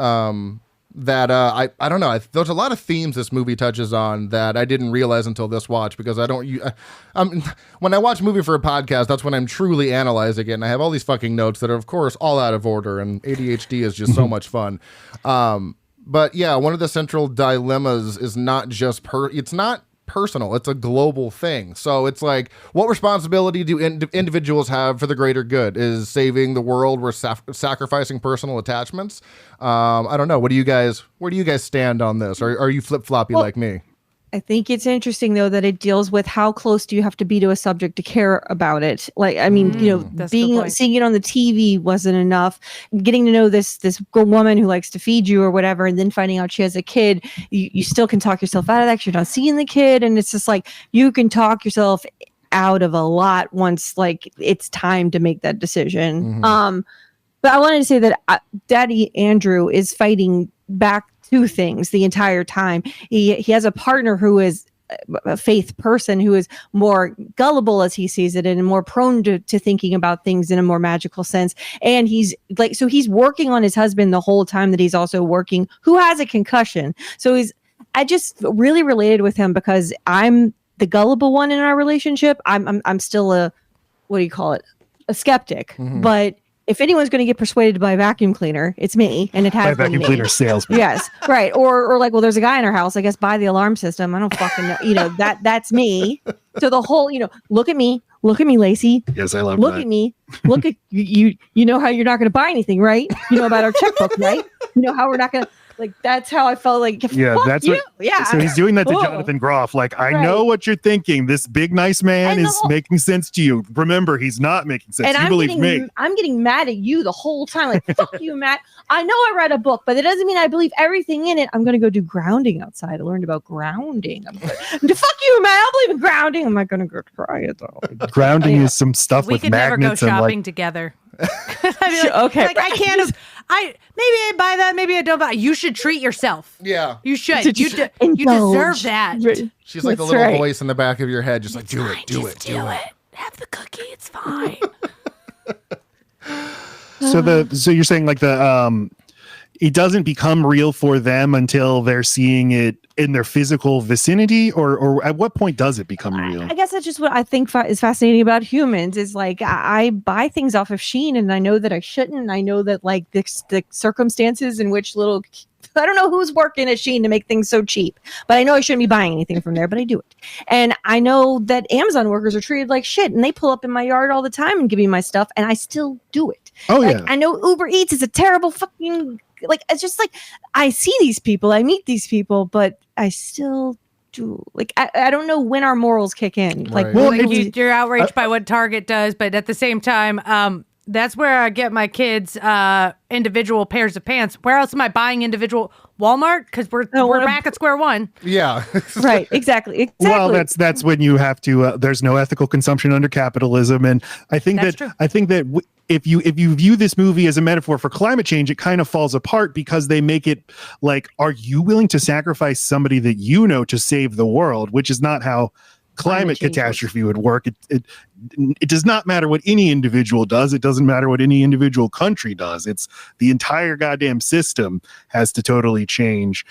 That I don't know. There's a lot of themes this movie touches on that I didn't realize until this watch, because when I watch a movie for a podcast, that's when I'm truly analyzing it, and I have all these fucking notes that are, of course, all out of order, and ADHD is just so much fun. But yeah, one of the central dilemmas is not just it's not personal, it's a global thing. So it's like, what responsibility do individuals have for the greater good? Is saving the world worth sacrificing personal attachments? I don't know. Where do you guys stand on this? Or are you flip-floppy like me? I think it's interesting, though, that it deals with how close do you have to be to a subject to care about it. Like, I mean, seeing it on the TV wasn't enough. Getting to know this woman who likes to feed you or whatever, and then finding out she has a kid, you still can talk yourself out of that. You're not seeing the kid, and it's just like you can talk yourself out of a lot once like it's time to make that decision. Mm-hmm. But I wanted to say that Daddy Andrew is fighting back two things the entire time. He has a partner who is a faith person who is more gullible as he sees it and more prone to thinking about things in a more magical sense. And he's working on his husband the whole time that he's also working, who has a concussion. So I just really related with him because I'm the gullible one in our relationship. I'm still a skeptic. Mm-hmm. But if anyone's going to get persuaded by a vacuum cleaner, it's me, and it has by vacuum cleaner salesman. Yes, right. Or like, well, there's a guy in our house. I guess buy the alarm system. I don't fucking know. That's me. So the whole, look at me, Laci. Yes, I love look that. at me. Look at you. You know how you're not going to buy anything, right? You know about our checkbook, right? You know how we're not going to. Like, that's how I felt. Like, yeah, that's you. what. Yeah. So he's doing that to Jonathan Groff. Like, I know what you're thinking. This big nice man is making sense to you. Remember, he's not making sense. And you believe me. I'm getting mad at you the whole time. Like, fuck you, Matt. I know I read a book, but it doesn't mean I believe everything in it. I'm going to go do grounding outside. I learned about grounding. Fuck you, Matt. I believe in grounding. I'm not going to go try it though. Grounding is some stuff we with could never go magnets and shopping like. together. Okay, like, I can't. Maybe I buy that. Maybe I don't buy. You should treat yourself. Yeah, you should. You deserve that. She's like the little voice in the back of your head, just like do it. Have the cookie. It's fine. So you're saying like it doesn't become real for them until they're seeing it in their physical vicinity, or at what point does it become real? I guess that's just what I think is fascinating about humans is like I buy things off of Shein and I know that I shouldn't. And I know that like the circumstances in which I don't know who's working at Shein to make things so cheap, but I know I shouldn't be buying anything from there, but I do it. And I know that Amazon workers are treated like shit and they pull up in my yard all the time and give me my stuff and I still do it. Oh, like, yeah. I know Uber Eats is a terrible fucking, like, it's just like, I see these people, I meet these people, but I still do. Like, I don't know when our morals kick in. Like, Right. Well, like you're outraged by what Target does, but at the same time, that's where I get my kids individual pairs of pants. Where else am I buying individual? Walmart? Because we're back at square one. Yeah. Right. Exactly. Well, that's when you have to. There's no ethical consumption under capitalism, and I think that if you view this movie as a metaphor for climate change, it kind of falls apart because they make it like, are you willing to sacrifice somebody that you know to save the world? Which is not how climate catastrophe would work. It does not matter what any individual does. It doesn't matter what any individual country does. It's the entire goddamn system has to totally change.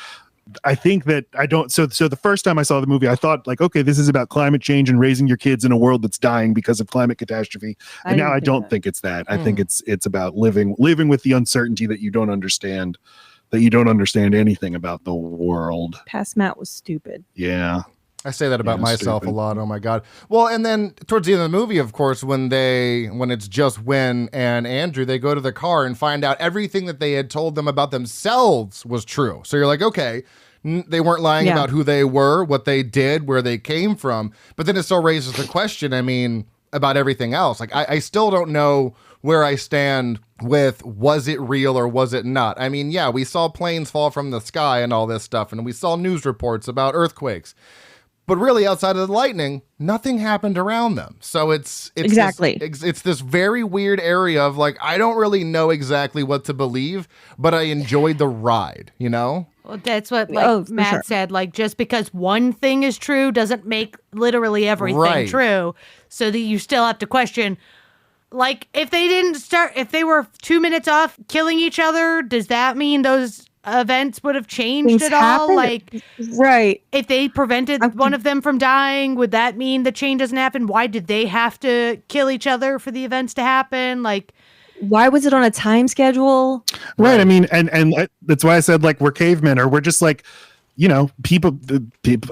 I think that so the first time I saw the movie, I thought like, okay, this is about climate change and raising your kids in a world that's dying because of climate catastrophe. And now I don't think it's that. I think it's about living with the uncertainty that you don't understand anything about the world. Past Matt was stupid. Yeah. I say that about myself a lot. Oh my God. Well, and then towards the end of the movie, of course, when it's just Wynn and Andrew, they go to the car and find out everything that they had told them about themselves was true. So you're like, okay, they weren't lying about who they were, what they did, where they came from. But then it still raises the question, I mean, about everything else. Like, I still don't know where I stand with, was it real or was it not? I mean, yeah, we saw planes fall from the sky and all this stuff, and we saw news reports about earthquakes. But really, outside of the lightning, nothing happened around them. So it's exactly it's this very weird area of like, I don't really know exactly what to believe, but I enjoyed the ride, you know? Well, that's what Matt said. Like, just because one thing is true doesn't make literally everything true. So that you still have to question, like, if they were 2 minutes off killing each other, does that mean those events would have changed at all? Like, right, if they prevented one of them from dying, would that mean the chain doesn't happen? Why did they have to kill each other for the events to happen? Like, why was it on a time schedule? Right. I mean, and that's why I said, like, we're cavemen, or we're just like, you know, people,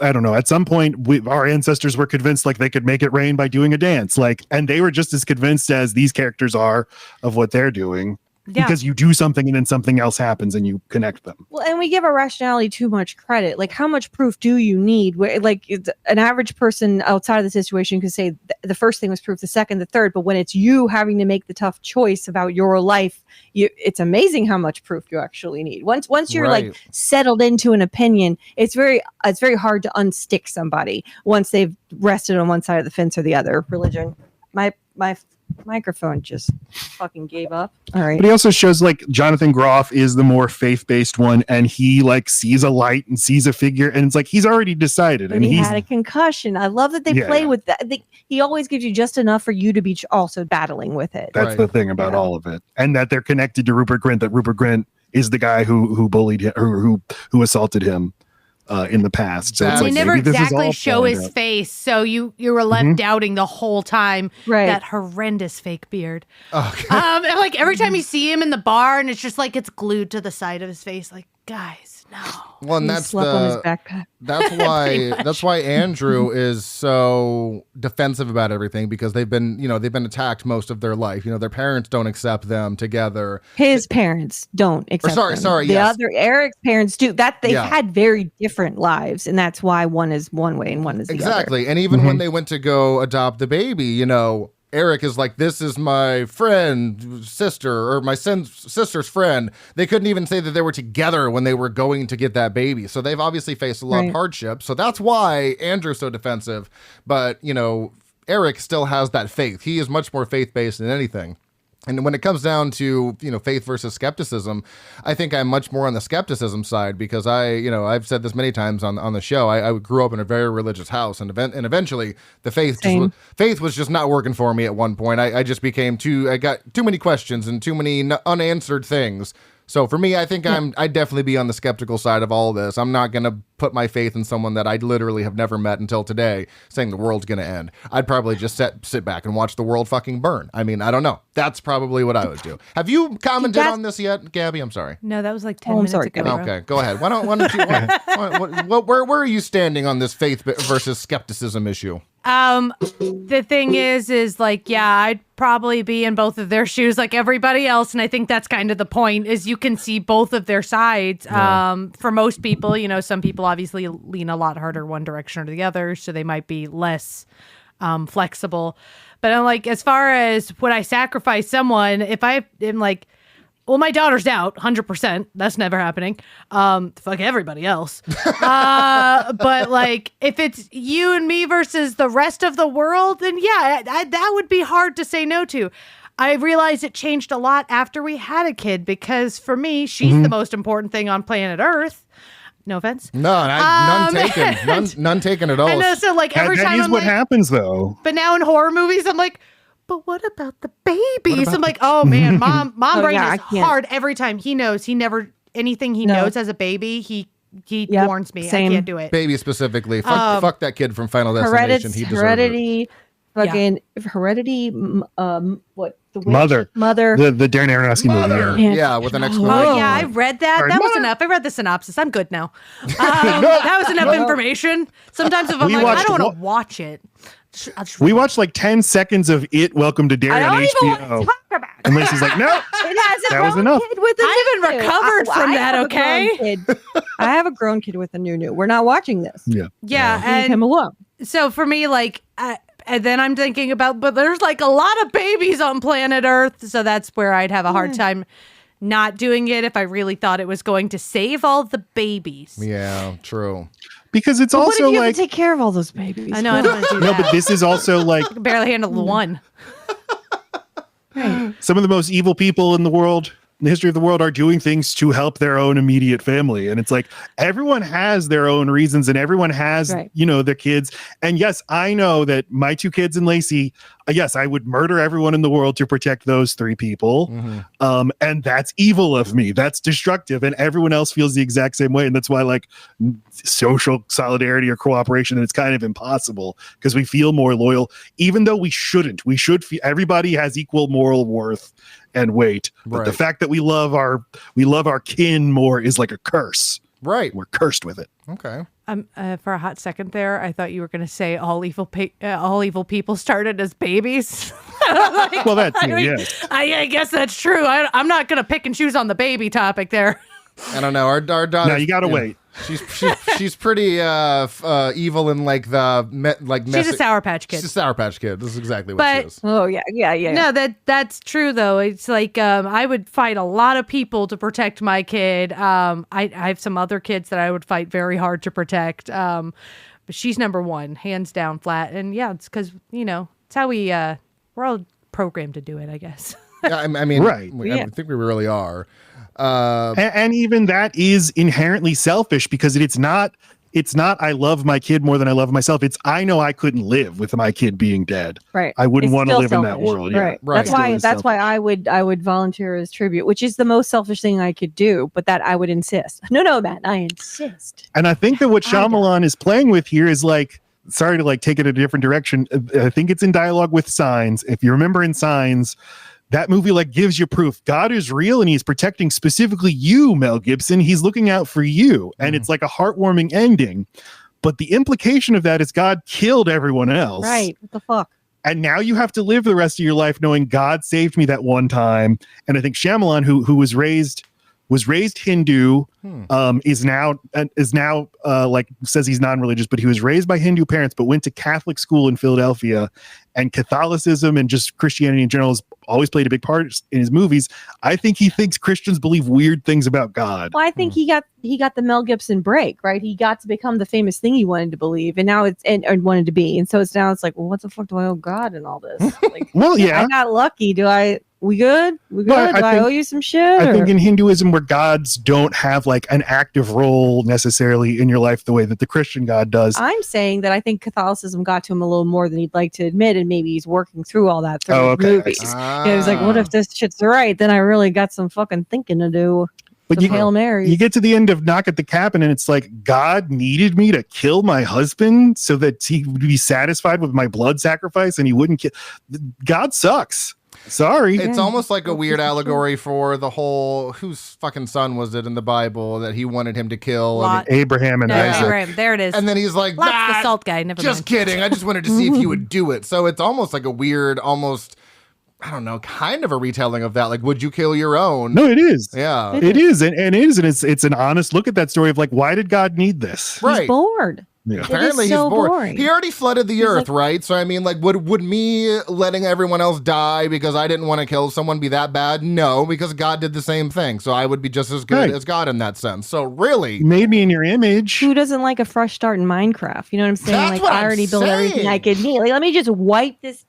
I don't know, at some point our ancestors were convinced like they could make it rain by doing a dance, like, and they were just as convinced as these characters are of what they're doing. Yeah. Because you do something and then something else happens and you connect them. Well, and we give our rationality too much credit. Like, how much proof do you need? Like, an average person outside of the situation could say the first thing was proof, the second, the third. But when it's you having to make the tough choice about your life, it's amazing how much proof you actually need. Once you're like settled into an opinion, it's very hard to unstick somebody once they've rested on one side of the fence or the other. Religion. My microphone just fucking gave up. All right. But he also shows like Jonathan Groff is the more faith-based one, and he like sees a light and sees a figure, and it's like he's already decided. And he had a concussion. I love that they play with that. He always gives you just enough for you to be also battling with it. That's the thing about all of it, and that they're connected to Rupert Grint. That Rupert Grint is the guy who bullied him, or who assaulted him. in the past. So it's they like, never maybe this is exactly all show planned his out. face, so you were left doubting the whole time that horrendous fake beard. Okay. And like every time you see him in the bar, and it's just like it's glued to the side of his face. Like, guys, no. Well, and He that's slept on his backpack. That's why Andrew is so defensive about everything, because they've been attacked most of their life. Their parents don't accept them together. His parents don't accept them. Sorry, the yes. other Eric's parents do. That they've had very different lives, and that's why one is one way and one is the other. Exactly. And even when they went to go adopt the baby, Eric is like, this is my friend, sister, or my sister's friend. They couldn't even say that they were together when they were going to get that baby. So they've obviously faced a lot of hardship. So that's why Andrew's so defensive. But, Eric still has that faith. He is much more faith-based than anything. And when it comes down to, faith versus skepticism, I think I'm much more on the skepticism side, because I've said this many times on the show. I grew up in a very religious house, and eventually the faith was just not working for me at one point. I just became I got too many questions and too many unanswered things. So for me, I think I'd definitely be on the skeptical side of all this. I'm not going to put my faith in someone that I literally have never met until today saying the world's going to end. I'd probably just sit back and watch the world fucking burn. I mean, I don't know. That's probably what I would do. Have you commented on this yet, Gabby? I'm sorry. No, that was like 10 minutes ago. Okay, go ahead. Why don't you? Where are you standing on this faith versus skepticism issue? The thing is like, I'd probably be in both of their shoes like everybody else. And I think that's kind of the point, is you can see both of their sides. For most people, some people obviously lean a lot harder one direction or the other, so they might be less flexible. But I'm like, as far as would I sacrifice someone, if I am like, well, my daughter's out 100%. That's never happening. Fuck everybody else. But like, if it's you and me versus the rest of the world, then that would be hard to say no to. I realized it changed a lot after we had a kid, because for me, she's the most important thing on planet Earth. No offense. No, none taken. None taken at all. I know. So like every time, that is what happens though. But now in horror movies, I'm like, but what about the babies? I'm like, oh man, mom brain is hard every time. He knows. He never, anything he knows as a baby, he warns me. Same. I can't do it. Baby specifically. Fuck that kid from Final Destination. He deserves Heredity. Fucking Heredity. What? The witch? Mother. The Darren Aronofsky movie. Yeah, with an explanation. Oh yeah, I read that. That was enough. I read the synopsis. I'm good now. That was enough information. Sometimes if I'm like, I don't want to watch it. We watched like 10 seconds of It, Welcome to Derry on HBO. And Lacey's like, no, that was enough. I haven't recovered from that, okay? I have a grown kid with a new. We're not watching this. Yeah. Leave him alone. So for me, like, and then I'm thinking about, but there's like a lot of babies on planet Earth. So that's where I'd have a hard time not doing it if I really thought it was going to save all the babies. Yeah, true. Because it's also what if you like have to take care of all those babies. I know. I don't want to do that. No, but this is also like I can barely handle the one. some of the most evil people in the world, in the history of the world, are doing things to help their own immediate family. And it's like everyone has their own reasons, and everyone has, their kids. And yes, I know that my two kids and Laci, yes, I would murder everyone in the world to protect those three people. And that's evil of me. That's destructive. And everyone else feels the exact same way. And that's why like social solidarity or cooperation, it's kind of impossible, because we feel more loyal, even though we shouldn't. We should feel everybody has equal moral worth and weight. But the fact that we love our kin more is like a curse. Right. We're cursed with it. Okay. For a hot second there, I thought you were going to say all evil people started as babies. Like, well, that's yes. I guess that's true. I'm not going to pick and choose on the baby topic there. I don't know. Our daughter. No, you gotta wait. She's pretty evil and like she's a Sour Patch Kid. She's a Sour Patch Kid. This is exactly what she is. Oh yeah. No, that's true though. It's like I would fight a lot of people to protect my kid. I have some other kids that I would fight very hard to protect. But she's number one, hands down, flat. And yeah, it's because it's how we're all programmed to do it, I guess. Yeah, I mean, right. I think we really are. And even that is inherently selfish, because it's not it's not I love my kid more than I love myself. It's I know I couldn't live with my kid being dead. Right. I wouldn't It's want to still live in that selfish. world. Yeah. Right. That's why I would volunteer as tribute, which is the most selfish thing I could do, but that I would insist. No, Matt, I insist. And I think that what Shyamalan is playing with here is like, sorry to like take it a different direction. I think it's in dialogue with Signs. If you remember in Signs, that movie like gives you proof God is real and he's protecting specifically you, Mel Gibson. He's looking out for you. And it's like a heartwarming ending. But the implication of that is God killed everyone else. Right. What the fuck? And now you have to live the rest of your life knowing God saved me that one time. And I think Shyamalan, who was raised Hindu, is now like says he's non-religious, but he was raised by Hindu parents, but went to Catholic school in Philadelphia, and Catholicism and just Christianity in general has always played a big part in his movies. I think he thinks Christians believe weird things about God. Well, I think he got the Mel Gibson break, right? He got to become the famous thing he wanted to believe, and now it's and wanted to be, and so it's like, well, what the fuck do I owe God in all this? Like, well, yeah, I got lucky. We good? We good? Well, Do I owe you some shit? I think in Hinduism, where gods don't have like an active role necessarily in your life the way that the Christian God does. I'm saying that I think Catholicism got to him a little more than he'd like to admit, and maybe he's working through all that through movies. He was like, what if this shit's right? Then I really got some fucking thinking to do. But Hail Mary. You get to the end of Knock at the Cabin, and it's like, God needed me to kill my husband so that he would be satisfied with my blood sacrifice, and he wouldn't kill. God sucks. Sorry. It's almost like a weird allegory for the whole, whose fucking son was it in the Bible that he wanted him to kill? Abraham and Isaac. Abraham. There it is. And then he's like, Lot's the salt guy. Never just mind. kidding. I just wanted to see if you would do it. So it's almost like a weird, almost, I don't know, kind of a retelling of that. Like, would you kill your own? No, it is. Yeah. It is. And it's an honest look at that story of like, why did God need this? Right. He's bored. Yeah. Apparently so he's bored. boring. He already flooded the earth, right? So I mean, like, would me letting everyone else die because I didn't want to kill someone be that bad? No, because God did the same thing. So I would be just as good as God in that sense. So really, made me in your image. Who doesn't like a fresh start in Minecraft? You know what I'm saying? That's Like what I I'm already built saying. everything I could need. Like, let me just wipe this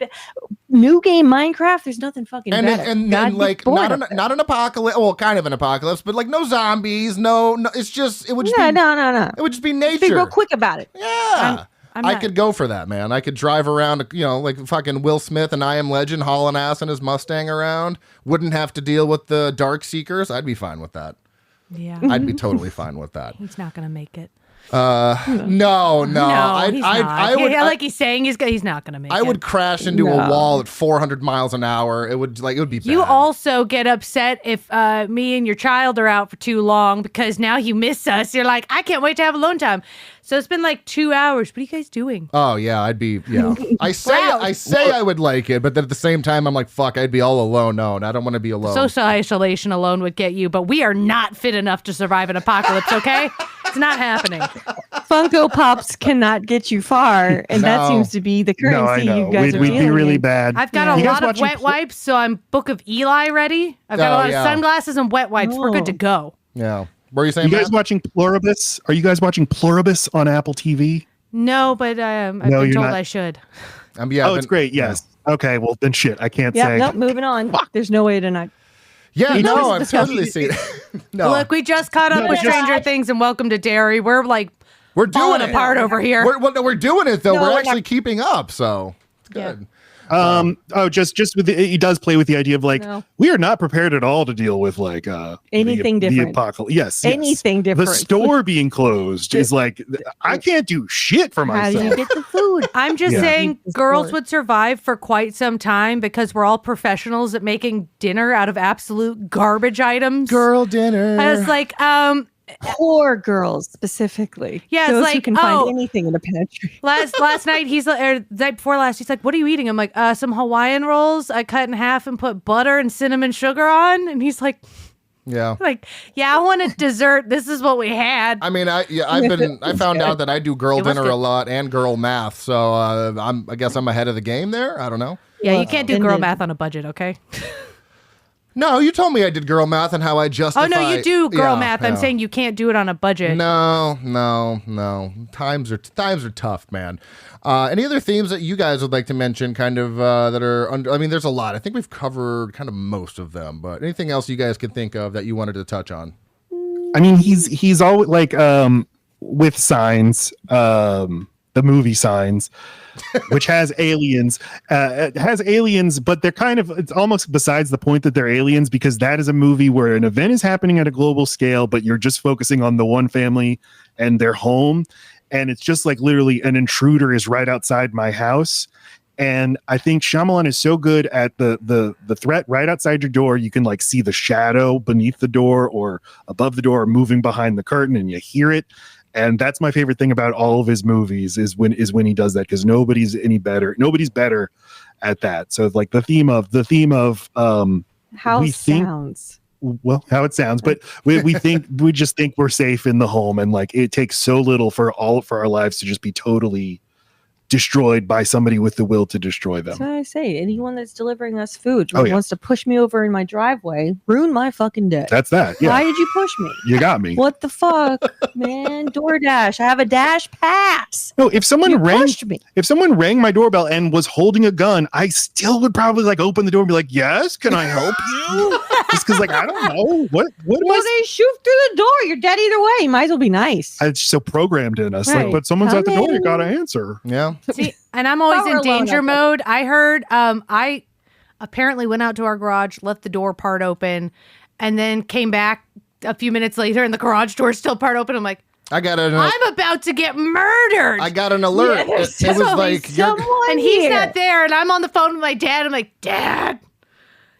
new game Minecraft. There's nothing fucking better. And like not an apocalypse. Well, kind of an apocalypse, but like no zombies. No. It's just it would just no. It would just be nature. Just be real quick about it. Yeah. I could go for that, man. I could drive around, like fucking Will Smith and I Am Legend hauling ass in his Mustang around. Wouldn't have to deal with the Dark Seekers. I'd be fine with that. Yeah. I'd be totally fine with that. He's not going to make it. No. He's not. I would, like he's saying he's not going to make it. I would crash into a wall at 400 miles an hour. It would be bad. You also get upset if me and your child are out for too long because now you miss us. You're like, I can't wait to have alone time. So it's been like 2 hours. What are you guys doing? Oh yeah, I'd be I say I would like it, but then at the same time I'm like, fuck, I'd be all alone. No, I don't want to be alone. Social isolation alone would get you, but we are not fit enough to survive an apocalypse, okay? It's not happening. Funko Pops cannot get you far, and that seems to be the currency you guys are We'd dealing be really in. bad. I've got a lot of wet wipes, so I'm Book of Eli ready. I've got a lot of sunglasses and wet wipes. We're good to go. Yeah. What are you saying, you guys watching Pluribus? Are you guys watching Pluribus on Apple TV? No, but I've been told I should. It's great. Yes. Yeah. Okay. Well, then shit. I can't say. Nope. Moving on. There's no way to not. Yeah. No, I've totally seen it. No. Look, we just caught up with Stranger Things and Welcome to Derry. We're doing it apart over here. We're doing it though. We're actually keeping up. So it's good. Just with it does play with the idea of like we are not prepared at all to deal with like anything different. The apocalypse. Yes, anything different. The store being closed is like I can't do shit for myself. How do you get the food? I'm just saying girls would survive for quite some time because we're all professionals at making dinner out of absolute garbage items. Girl dinner. I was like, poor girls specifically. Yeah, those it's like, who can find anything in the pantry. Last night the night before last, he's like, "What are you eating?" I'm like, "Some Hawaiian rolls. I cut in half and put butter and cinnamon sugar on." And he's like, "Yeah, I want a dessert. This is what we had." I mean, I found out that I do girl dinner a lot and girl math, so I guess I'm ahead of the game there. I don't know. Yeah, you can't do girl math on a budget, okay? No, you told me I did girl math and how I justify. Oh no, you do girl math. I'm saying you can't do it on a budget. No. Times are tough, man. Any other themes that you guys would like to mention, kind of that are under? I mean, there's a lot. I think we've covered kind of most of them, but anything else you guys can think of that you wanted to touch on? I mean, he's always like with Signs, the movie Signs, which has aliens. It has aliens, but they're it's almost besides the point that they're aliens, because that is a movie where an event is happening at a global scale, but you're just focusing on the one family and their home. And it's just like literally an intruder is right outside my house. And I think Shyamalan is so good at the threat right outside your door. You can like see the shadow beneath the door or above the door or moving behind the curtain, and you hear it. And that's my favorite thing about all of his movies is when he does that, because nobody's better at that. So like the theme of how it sounds. Well, how it sounds, but we just think we're safe in the home, and like it takes so little for our lives to just be totally destroyed by somebody with the will to destroy them. That's what I say. Anyone that's delivering us food wants to push me over in my driveway, ruin my fucking day. That's that. Yeah. Why did you push me? You got me. What the fuck, man? DoorDash. I have a Dash Pass. No, if someone rang my doorbell and was holding a gun, I still would probably like open the door and be like, "Yes, can I help you?" Just because, like, I don't know what. Well, they shoot through the door. You're dead either way. You might as well be nice. It's so programmed in us. Right. Like, but someone's at the door. You gotta answer. Yeah. See, and I'm always in danger mode. I heard I apparently went out to our garage, left the door part open, and then came back a few minutes later and the garage door is still part open. I'm like, I'm about to get murdered. I got an alert. Yeah, it was like, and he's not there, and I'm on the phone with my dad. I'm like, Dad,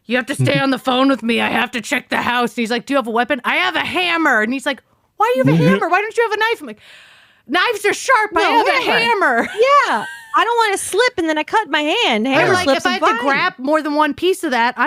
you have to stay on the phone with me. I have to check the house. And he's like, do you have a weapon? I have a hammer. And he's like, why do you have a hammer? Why don't you have a knife? I'm like, knives are sharp. I have a hammer. Yeah. I don't want to slip and then I cut my hand. Hammer like if I have to grab more than one piece of that,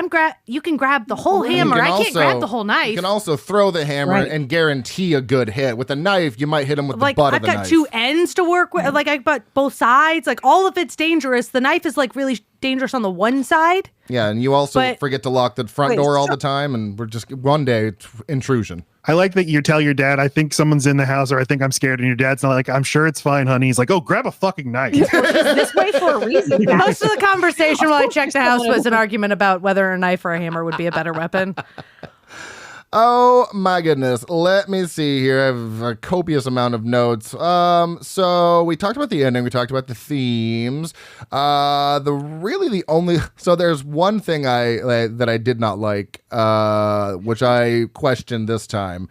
you can grab the whole hammer. I can't grab the whole knife. You can also throw the hammer and guarantee a good hit. With a knife, you might hit him with the butt of the knife. I've got two ends to work with. Like I've got both sides. Like all of it's dangerous. The knife is like really dangerous on the one side. Yeah, and you also forget to lock the front door all the time, and we're just one day intrusion. I like that you tell your dad, I think someone's in the house, or I think I'm scared, and your dad's not like, I'm sure it's fine, honey. He's like, oh, grab a fucking knife. This way for a reason. Most of the conversation while I checked the house was an argument about whether a knife or a hammer would be a better weapon. Oh my goodness. Let me see here. I have a copious amount of notes. So we talked about the ending. We talked about the themes. So there's one thing that I did not like, which I questioned this time.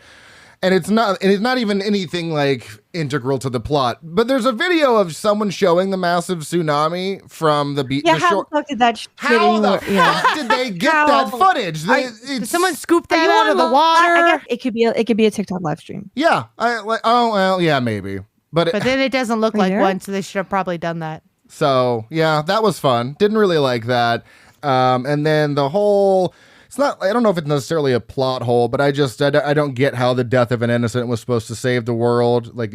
And it's not even anything like integral to the plot. But there's a video of someone showing the massive tsunami from the beach. Yeah, how the fuck did that How the fuck did they get that footage? Did someone scoop that out of the water? It could be a TikTok live stream. Yeah. Maybe. But then it doesn't look like one, so they should have probably done that. So, yeah, that was fun. Didn't really like that. And then the whole... I don't know if it's necessarily a plot hole, but I don't get how the death of an innocent was supposed to save the world. I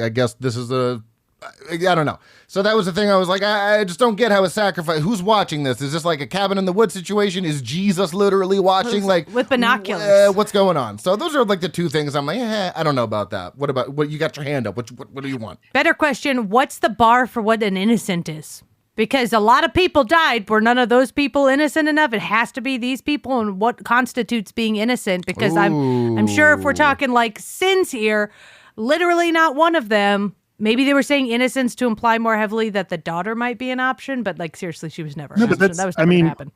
guess this is I don't know. So that was the thing. I was like, I just don't get how a sacrifice. Who's watching this? Is this like a cabin in the woods situation? Is Jesus literally watching? With binoculars? What's going on? So those are like the two things. I'm like, I don't know about that. What about what you got your hand up? What do you want? Better question. What's the bar for what an innocent is? Because a lot of people died. Were none of those people innocent enough? It has to be these people. And what constitutes being innocent? Because I'm sure if we're talking like sins here, literally not one of them. Maybe they were saying innocence to imply more heavily that the daughter might be an option, but like seriously, she was never. An option. That was never gonna happen.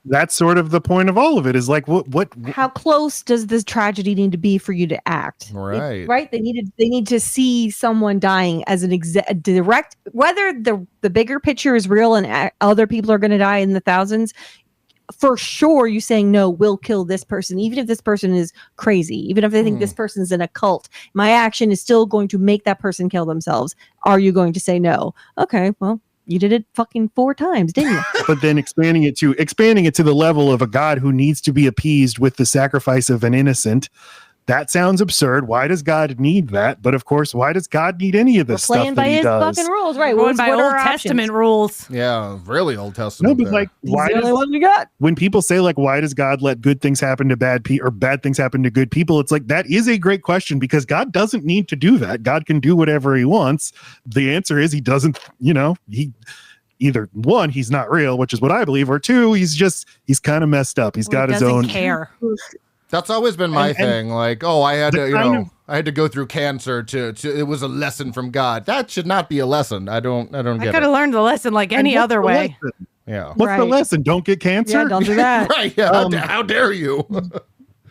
That's sort of the point of all of it. Is like what? How close does this tragedy need to be for you to act? Right. Right. They need to see someone dying as a direct. Whether the bigger picture is real and other people are going to die in the thousands. For sure, you saying no will kill this person, even if this person is crazy, even if they think this person's in a cult. My action is still going to make that person kill themselves. Are you going to say no? Okay, well, you did it fucking 4 times, didn't you? But then expanding it to the level of a God who needs to be appeased with the sacrifice of an innocent. That sounds absurd. Why does God need that? But of course, why does God need any of this stuff that he does? Playing by his fucking rules, right? Going by Old Testament rules. Yeah, really Old Testament. No, but like, why the only one we got? When people say like, why does God let good things happen to bad people or bad things happen to good people? It's like, that is a great question because God doesn't need to do that. God can do whatever he wants. The answer is he doesn't, he either 1, he's not real, which is what I believe, or 2, he's kind of messed up. He's got his own care. That's always been my thing. Like, I had to, I had to go through cancer to it was a lesson from God. That should not be a lesson. I don't get it. I could have learned the lesson like any other way. Lesson? Yeah. What's the lesson? Don't get cancer? Yeah, don't do that. Right. Yeah. How dare you?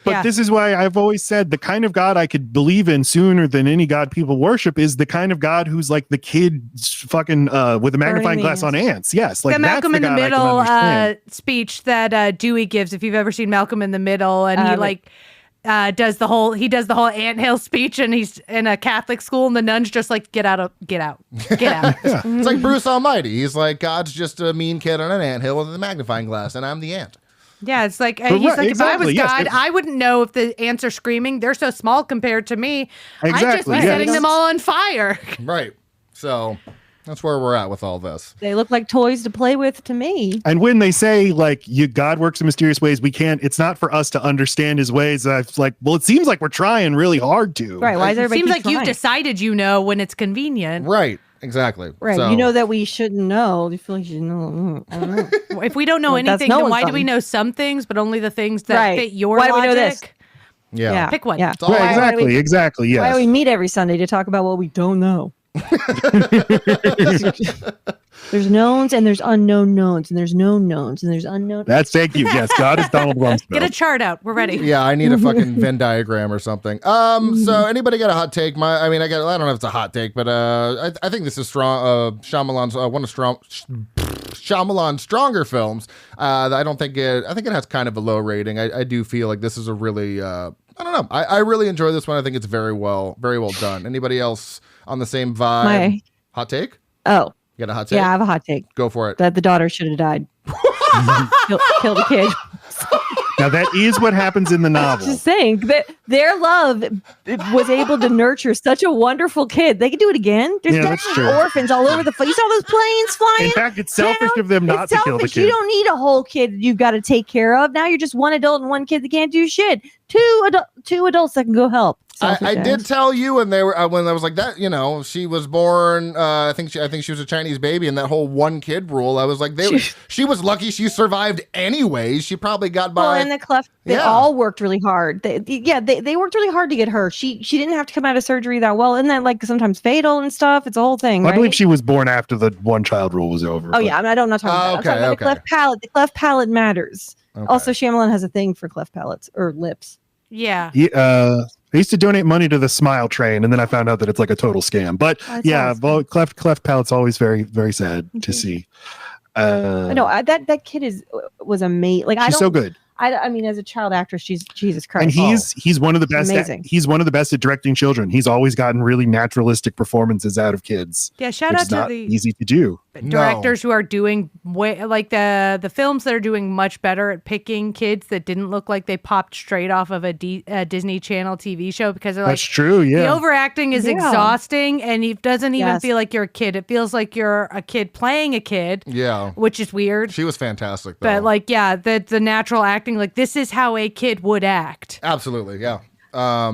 But this is why I've always said the kind of God I could believe in sooner than any God people worship is the kind of God who's like the kid fucking with a magnifying glass on ants. Yes. Like the Malcolm that's in the Middle speech that Dewey gives, if you've ever seen Malcolm in the Middle, and he does the whole anthill speech, and he's in a Catholic school, and the nun's just like, get out. It's like Bruce Almighty. He's like, God's just a mean kid on an anthill with a magnifying glass, and I'm the ant. Yeah, it's like he's like, if I was God, I wouldn't know if the ants are screaming. They're so small compared to me. I'd just be setting them all on fire. Right. So that's where we're at with all this. They look like toys to play with to me. And when they say like God works in mysterious ways, it's not for us to understand his ways. It's like, well, it seems like we're trying really hard to. Right. Why is everybody seems like trying? you've decided when it's convenient. Right. Exactly. Right. So, you know that we shouldn't know. You feel like you should know. I don't know. If we don't know anything, then why do we know some things, but only the things that fit your logic? Why do we know this? Yeah. Pick one. Yeah. Exactly. Yes. Why do we meet every Sunday to talk about what we don't know? There's knowns and there's unknown knowns, and there's known knowns and there's unknown. Thank you. Yes, God is Donald Rumsfeld. Get a chart out. We're ready. Yeah, I need a fucking Venn diagram or something. So anybody got a hot take? I don't know if it's a hot take, but I think this is strong. Shyamalan's one of Shyamalan's stronger films. I think it has kind of a low rating. I do feel like this is a really I don't know. I really enjoy this one. I think it's very well done. Anybody else on the same vibe? Hot take? Oh. You got a hot take? Yeah, I have a hot take. Go for it. That the daughter should have died. Kill the kid. Now that is what happens in the novel. Just saying that their love was able to nurture such a wonderful kid. They could do it again. There's definitely orphans all over the place. You saw those planes flying? In fact, it's selfish of them not to kill the kid. You don't need a whole kid you've got to take care of. Now you're just one adult and one kid that can't do shit. Two adults that can go help. I did tell you when they were when I was like that, she was born. I think she was a Chinese baby, and that whole one kid rule. I was like, she was lucky she survived anyways. She probably got by. Well, and the cleft, they all worked really hard. They worked really hard to get her. She didn't have to come out of surgery that well. Isn't that like sometimes fatal and stuff? It's a whole thing. I believe she was born after the one child rule was over. Oh yeah, I'm not talking about. I'm talking about the cleft palate. The cleft palate matters. Okay. Also, Shyamalan has a thing for cleft palates or lips. Yeah. I used to donate money to the Smile Train, and then I found out that it's like a total scam. But cleft palate's always very, very sad to see. I know that kid was amazing. Like she's so good. I mean, as a child actress, she's Jesus Christ. And he's one of the best. He's one of the best at directing children. He's always gotten really naturalistic performances out of kids. Yeah, shout out to the easy to do directors who are doing the films that are doing much better at picking kids that didn't look like they popped straight off of a Disney Channel TV show, because they're like, that's true. Yeah, the overacting is exhausting, and it doesn't even feel like you're a kid. It feels like you're a kid playing a kid. Yeah, which is weird. She was fantastic, though. But the natural acting, like this is how a kid would act. Absolutely, yeah. I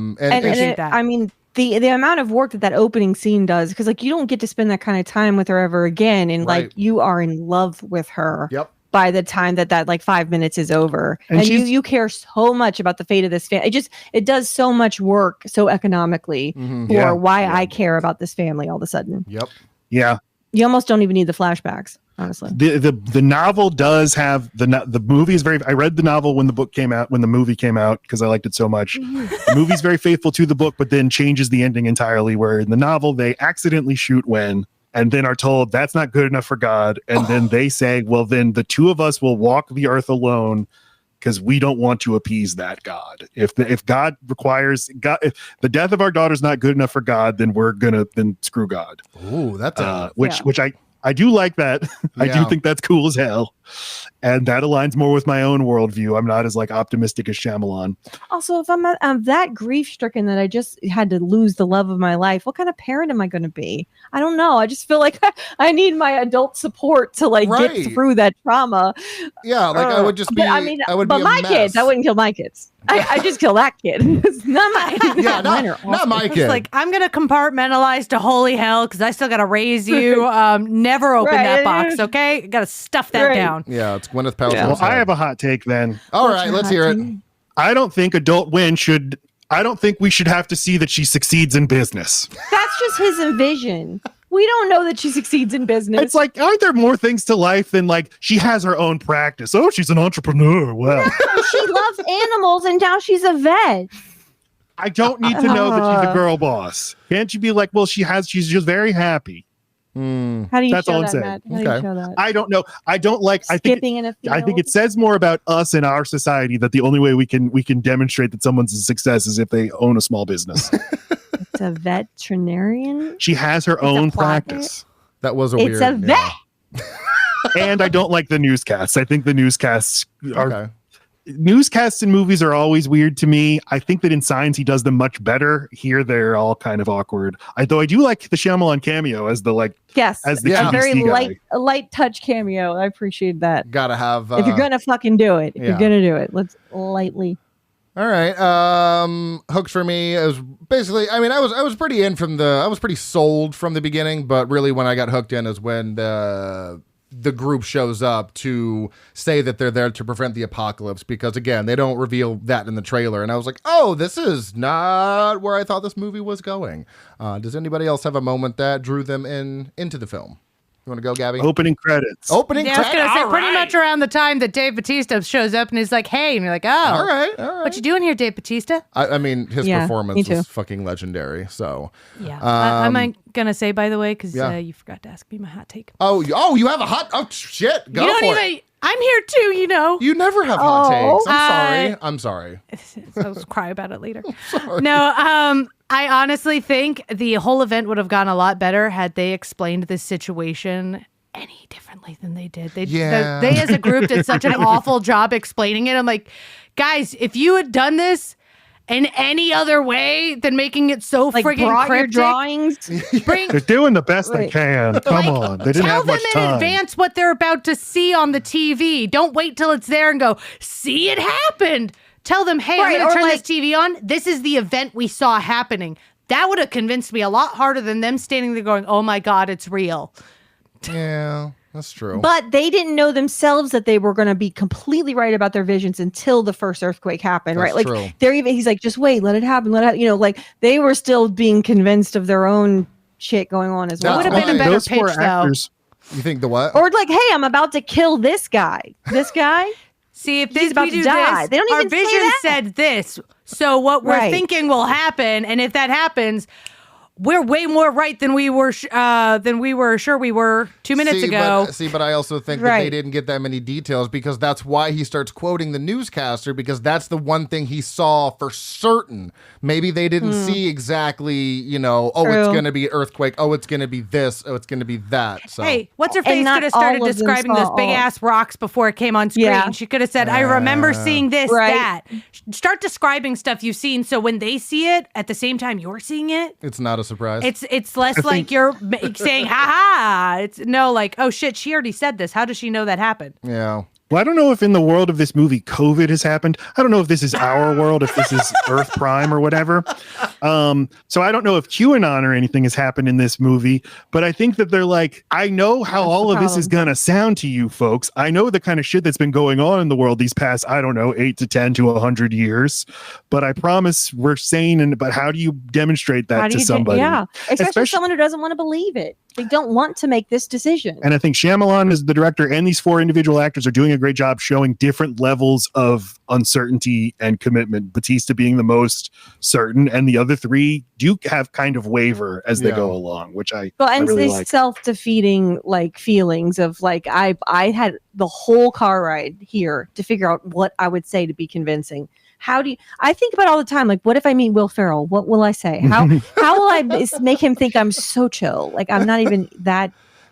mean, the amount of work that opening scene does, because like you don't get to spend that kind of time with her ever again, and like you are in love with her. Yep. By the time that like 5 minutes is over, and you care so much about the fate of this family. It does so much work so economically for why I care about this family all of a sudden. Yep. Yeah. You almost don't even need the flashbacks, honestly. The novel does have the movie is very. I read the novel when the movie came out because I liked it so much. The movie's very faithful to the book, but then changes the ending entirely. Where in the novel they accidentally shoot Wen, and then are told that's not good enough for God, and then they say, well, then the two of us will walk the earth alone, because we don't want to appease that God. If God requires if the death of our daughter is not good enough for God, then we're gonna screw God. Ooh, that's which I do like that. I do think that's cool as hell, and that aligns more with my own worldview. I'm not as like optimistic as Shyamalan. Also, if I'm that grief stricken that I just had to lose the love of my life, what kind of parent am I going to be? I don't know. I just feel like I need my adult support to get through that trauma. Yeah, like I would just be. But my kids, I wouldn't kill my kids. I just kill that kid. Not my. Yeah, not my kid. It's like I'm gonna compartmentalize to holy hell because I still gotta raise you. Never open that box, okay? Gotta stuff that down. Yeah, it's Gwyneth Paltrow. Well, I have a hot take then. All right, let's hear it. I don't think Adult Win should. I don't think we should have to see that she succeeds in business. That's just his envision. We don't know that she succeeds in business. It's like, aren't there more things to life than like she has her own practice? Oh, she's an entrepreneur. Wow. She loves animals and now she's a vet. I don't need to know that she's a girl boss. Can't you be like, well, she's just very happy. How do you That's show all I'm that, saying. Matt? How do you show that? I don't know. I don't like Skipping in a field? I think it says more about us and our society that the only way we can demonstrate that someone's a success is if they own a small business. It's a veterinarian. She has her own practice. That was It's a vet. And I don't like the newscasts. I think the newscasts are newscasts in movies are always weird to me. I think that in Signs he does them much better. Here they're all kind of awkward. Though I do like the Shyamalan cameo as the as the a very guy. light touch cameo. I appreciate that. Gotta have if you're gonna fucking do it, if you're gonna do it, let's lightly. All right. Hooked for me is basically, I mean, I was pretty I was pretty sold from the beginning, but really when I got hooked in is when the group shows up to say that they're there to prevent the apocalypse, because again, they don't reveal that in the trailer. And I was like, oh, this is not where I thought this movie was going. Does anybody else have a moment that drew them into the film? You want to go, Gabby? Opening credits. I was going to say pretty much around the time that Dave Bautista shows up and he's like, hey, and you're like, oh. All right. What you doing here, Dave Bautista? I mean, his performance was fucking legendary. So yeah. I'm going to say, by the way, because you forgot to ask me my hot take. Oh, you have a hot, shit. Go for it. I'm here too, you know. You never have hot takes. I'm sorry. I'll cry about it later. No, I honestly think the whole event would have gone a lot better had they explained this situation any differently than they did. They as a group did such an awful job explaining it. I'm like, guys, if you had done this in any other way than making it so friggin' cryptic, your drawings. They're doing the best they can. Come on, they didn't have much time. Tell them in advance what they're about to see on the TV. Don't wait till it's there and go, see, it happened. Tell them, hey, I'm going to turn this TV on. This is the event we saw happening. That would have convinced me a lot harder than them standing there going, oh my God, it's real. Yeah, that's true. But they didn't know themselves that they were going to be completely right about their visions until the first earthquake happened, right? Like he's like, just wait, let it happen. Like they were still being convinced of their own shit going on as well. It would have been a better pitch though. You think the what? Or like, hey, I'm about to kill this guy. This guy. See, if we do this, they don't even our vision said this. So what we're thinking will happen, and if that happens, we're way more right than we were sure we were 2 minutes ago. But I also think that they didn't get that many details, because that's why he starts quoting the newscaster, because that's the one thing he saw for certain. Maybe they didn't see exactly, it's going to be earthquake. Oh, it's going to be this. Oh, it's going to be that. So. Hey, what's her face could have started describing those big ass rocks before it came on screen. Yeah. She could have said, I remember seeing this, that. Start describing stuff you've seen, so when they see it at the same time you're seeing it, it's not a surprise. It's less like you're saying, ha. It's like, oh shit, she already said this. How does she know that happened? Yeah. Well, I don't know if in the world of this movie, COVID has happened. I don't know if this is our world, if this is Earth Prime or whatever. So I don't know if QAnon or anything has happened in this movie, but I think that they're like, I know how all of this is going to sound to you folks. I know the kind of shit that's been going on in the world these past, 8 to 10 to 100 years, but I promise we're sane. But how do you demonstrate that to somebody? Especially someone who doesn't want to believe it. They don't want to make this decision. And I think Shyamalan is the director, and these 4 individual actors are doing a great job showing different levels of uncertainty and commitment. Bautista being the most certain, and the other 3 do have kind of waver as they go along, which I really like. Self-defeating feelings of I had the whole car ride here to figure out what I would say to be convincing. I think about all the time, what if I meet Will Ferrell? What will I say? How will I make him think I'm so chill? I'm not even that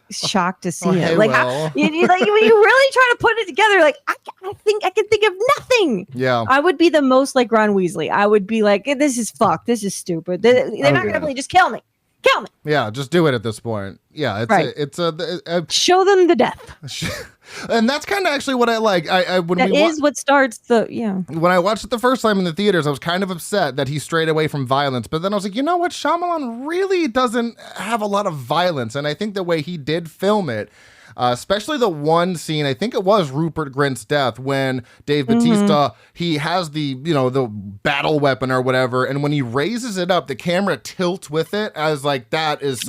shocked to see him. How, you really try to put it together. I think I can think of nothing. Yeah. I would be the most like Ron Weasley. I would be like, this is fucked. This is stupid. They're not going to believe. Just kill me. Kill me. Yeah, just do it at this point. Yeah, it's show them the death. And that's kind of actually what I like. What starts the When I watched it the first time in the theaters, I was kind of upset that he strayed away from violence. But then I was like, you know what? Shyamalan really doesn't have a lot of violence, and I think the way he did film it, especially the one scene, I think it was Rupert Grint's death, when Dave Bautista, he has the battle weapon or whatever, and when he raises it up, the camera tilts with it. I was like, that is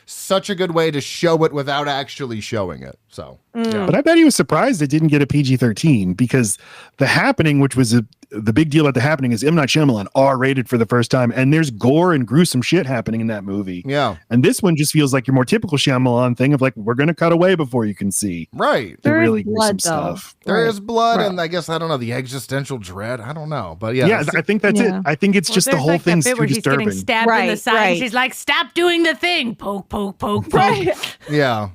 such a good way to show it without actually showing it. So, But I bet he was surprised it didn't get a PG-13, because The Happening, which was the big deal at The Happening, is M. Night Shyamalan R-rated for the first time, and there's gore and gruesome shit happening in that movie. Yeah. And this one just feels like your more typical Shyamalan thing of like, we're going to cut away before you can see. Right. The really gruesome stuff. There is blood, and I guess, I don't know, the existential dread. I don't know. But I think that's it. I think it's just the whole thing's too disturbing. Getting stabbed in the side, and she's like, stop doing the thing. Poke, poke, poke, poke. Yeah.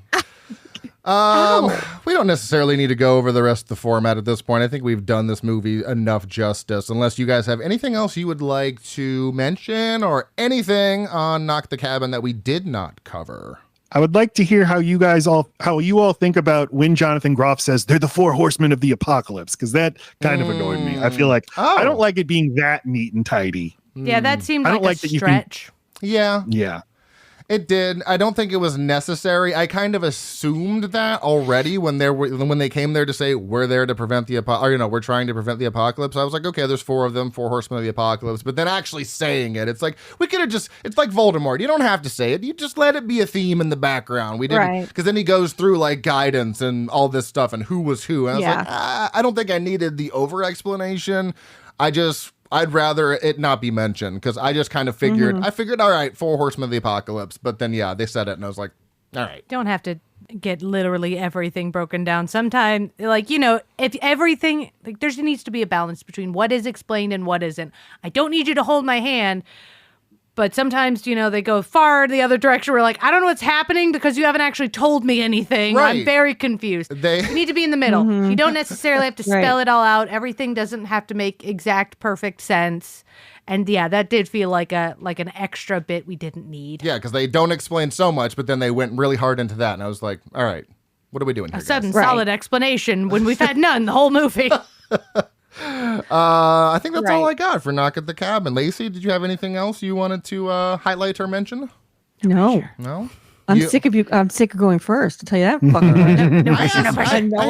We don't necessarily need to go over the rest of the format at this point. I think we've done this movie enough justice, unless you guys have anything else you would like to mention or anything on Knock the Cabin that we did not cover. I would like to hear how you all think about when Jonathan Groff says they're the 4 horsemen of the apocalypse, because that kind of annoyed me. I feel like I don't like it being that neat and tidy. Yeah, that seemed like a stretch. Yeah. It did. I don't think it was necessary. I kind of assumed that already when they came there to say we're there to prevent the we're trying to prevent the apocalypse. I was like, okay, there's 4 of them, 4 horsemen of the apocalypse. But then actually saying it, it's like we could have it's like Voldemort. You don't have to say it. You just let it be a theme in the background. We didn't, because then he goes through like guidance and all this stuff and who was who. And I was like, I don't think I needed the over explanation. I'd rather it not be mentioned, because I just kind of figured, all right, 4 horsemen of the apocalypse. But then, they said it, and I was like, all right. Don't have to get literally everything broken down. Sometimes, if everything, there needs to be a balance between what is explained and what isn't. I don't need you to hold my hand, but sometimes, they go far the other direction. We're like, I don't know what's happening because you haven't actually told me anything. Right. I'm very confused. You need to be in the middle. You don't necessarily have to spell it all out. Everything doesn't have to make exact, perfect sense. And that did feel like an extra bit we didn't need. Yeah, because they don't explain so much, but then they went really hard into that. And I was like, all right, what are we doing here, A sudden solid explanation when we've had none the whole movie. I think that's all I got for Knock at the Cabin. Laci, did you have anything else you wanted to highlight or mention? No. I'm sick of you. I'm sick of going first. I'll tell you that. Fucker. I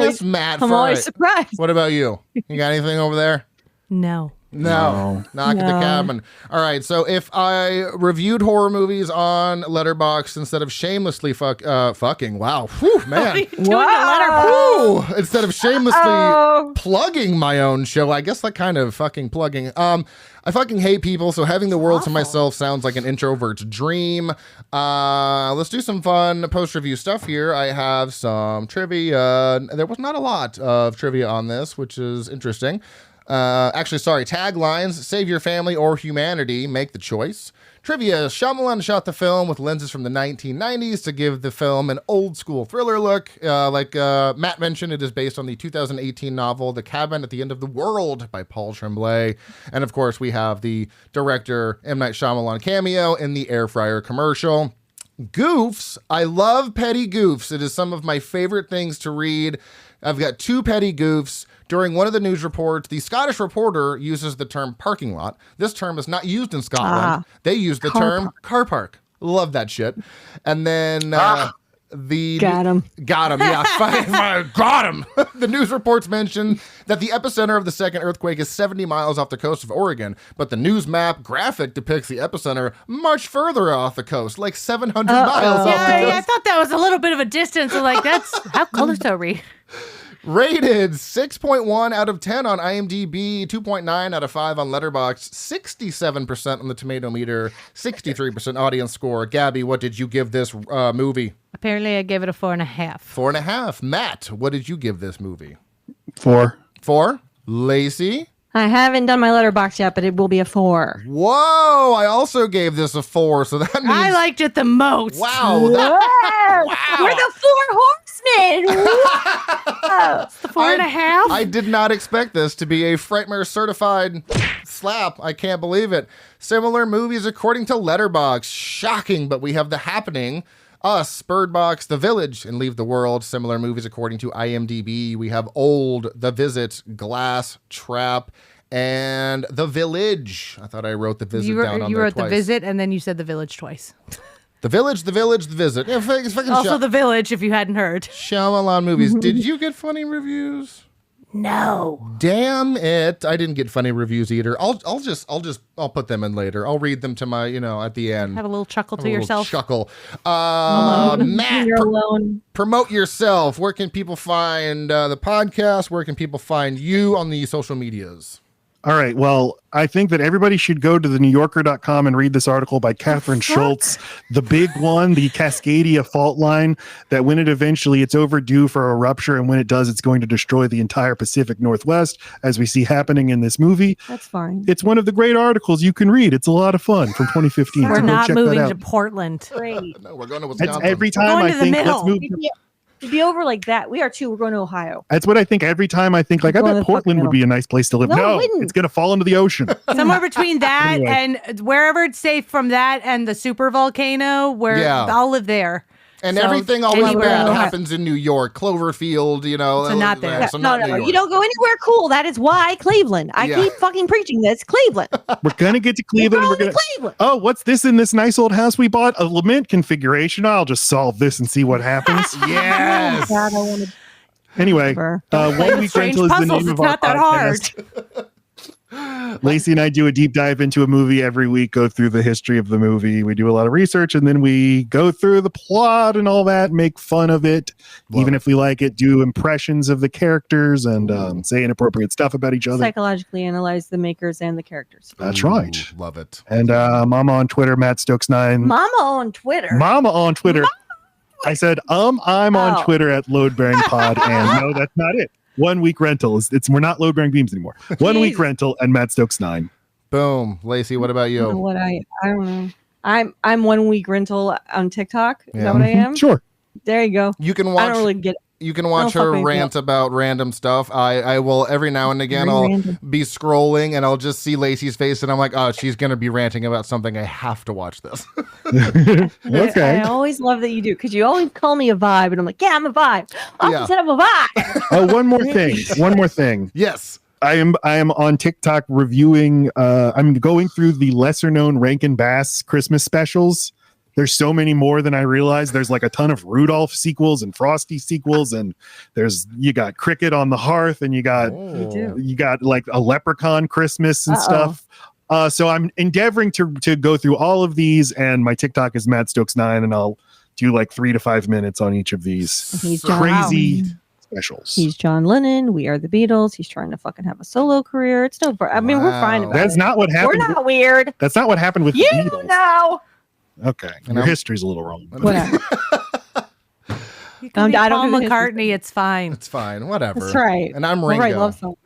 asked Matt. I'm always surprised. What about you? You got anything over there? No. Knock at the Cabin. All right, so if I reviewed horror movies on Letterboxd instead of shamelessly fucking, wow, whew, man. Wow. Instead of shamelessly plugging my own show, I guess like kind of fucking plugging. I fucking hate people, so having the world to myself sounds like an introvert's dream. Let's do some fun post-review stuff here. I have some trivia. There was not a lot of trivia on this, which is interesting. Taglines: save your family or humanity, make the choice. Trivia: Shyamalan shot the film with lenses from the 1990s to give the film an old school thriller look. Like Matt mentioned, it is based on the 2018 novel The Cabin at the End of the World by Paul Tremblay. And of course, we have the director M. Night Shyamalan cameo in the air fryer commercial. Goofs. I love petty goofs. It is some of my favorite things to read. I've got 2 petty goofs. During one of the news reports, the Scottish Reporter uses the term parking lot. This term is not used in Scotland. They use the term car park. Love that shit. And then got him. Yeah, got him. The news reports mention that the epicenter of the second earthquake is 70 miles off the coast of Oregon, but the news map graphic depicts the epicenter much further off the coast, like 700 miles off the coast. Yeah, I thought that was a little bit of a distance. So that's how close are we? Rated 6.1 out of 10 on IMDb, 2.9 out of 5 on Letterboxd, 67% on the tomato meter, 63% audience score. Gabby, what did you give this movie? Apparently, I gave it a 4.5. 4.5. Matt, what did you give this movie? 4. 4. Laci? I haven't done my letterbox yet, but it will be a 4. Whoa! I also gave this a 4, so that means I liked it the most. Wow! We're the 4 horsemen. It's the 4.5. I did not expect this to be a Frightmare certified slap. I can't believe it. Similar movies according to Letterboxd. Shocking, but we have The Happening, Us, Bird Box, The Village, and Leave the World. Similar movies according to IMDb. We have Old, The Visit, Glass, Trap, and The Village. I thought I wrote The Visit down on there twice. You wrote The Visit, and then you said The Village twice. The Village, The Visit. Yeah, also The Village, if you hadn't heard. Shyamalan movies. Did you get funny reviews? No. Damn it. I didn't get funny reviews either. I'll put them in later. I'll read them to my, at the end. Have a little chuckle to yourself. Chuckle. Matt, You're alone. Promote yourself. Where can people find the podcast? Where can people find you on the social medias? All right. Well, I think that everybody should go to thenewyorker.com and read this article by Catherine Schultz, the big one, the Cascadia fault line, that when it's overdue for a rupture. And when it does, it's going to destroy the entire Pacific Northwest, as we see happening in this movie. That's fine. It's one of the great articles you can read. It's a lot of fun from 2015. We're not moving to Portland. Great. No, we're going to Wisconsin. That's every time I think, let's move to be over like that. We are too. We're going to Ohio. That's what I think every time I think, like, I bet Portland would be a nice place to live. No, it's going to fall into the ocean. Somewhere between that and wherever it's safe from that and the super volcano, where I'll live there. And everything always bad happens in New York. Cloverfield, So not there. So no. You don't go anywhere cool. That is why Cleveland. I keep fucking preaching this. Cleveland. We're going to get to Cleveland. Cleveland. Oh, what's this in this nice old house we bought? A lament configuration. I'll just solve this and see what happens. Yes. Oh, God, I wanna... Anyway, 1 Week Rental is the name of our podcast. Laci and I do a deep dive into a movie every week, go through the history of the movie. We do a lot of research, and then we go through the plot and all that, make fun of it, even if we like it, do impressions of the characters and say inappropriate stuff about each other. Psychologically analyze the makers and the characters. That's right. Love it. And Mama on Twitter, Matt Stokes 9. Mama on Twitter. I said, I'm on Twitter at Loadbearing Pod, and no, that's not it. 1 Week Rental we're not Load Bearing Beams anymore. 1 Week Rental and Matt Stokes 9. Boom. Laci, what about you? I don't know. I'm 1 Week Rental on TikTok. Is that what I am? Sure. There you go. You can watch. I don't really get it. You can watch her rant about random stuff. I will every now and again. I'll be scrolling and I'll just see Laci's face and I'm like, oh, she's gonna be ranting about something. I have to watch this. Okay. I always love that you do because you always call me a vibe and I'm like, yeah, I'm a vibe. I said I'm a vibe. Oh, one more thing. Yes. I am on TikTok reviewing. I'm going through the lesser known Rankin Bass Christmas specials. There's so many more than I realized. There's like a ton of Rudolph sequels and Frosty sequels, and you got Cricket on the Hearth, and you got like a Leprechaun Christmas and stuff. So I'm endeavoring to go through all of these, and my TikTok is Matt Stokes 9, and I'll do like 3 to 5 minutes on each of these crazy specials. He's John Lennon. We are the Beatles. He's trying to fucking have a solo career. It's no. I mean, we're fine about That's it. not what happened. We're not weird. That's not what happened with the Beatles. know. Okay, your history's a little wrong. Whatever. You can be Paul McCartney. It's fine. It's fine. Whatever. That's right. And I'm Ringo. Right, love song.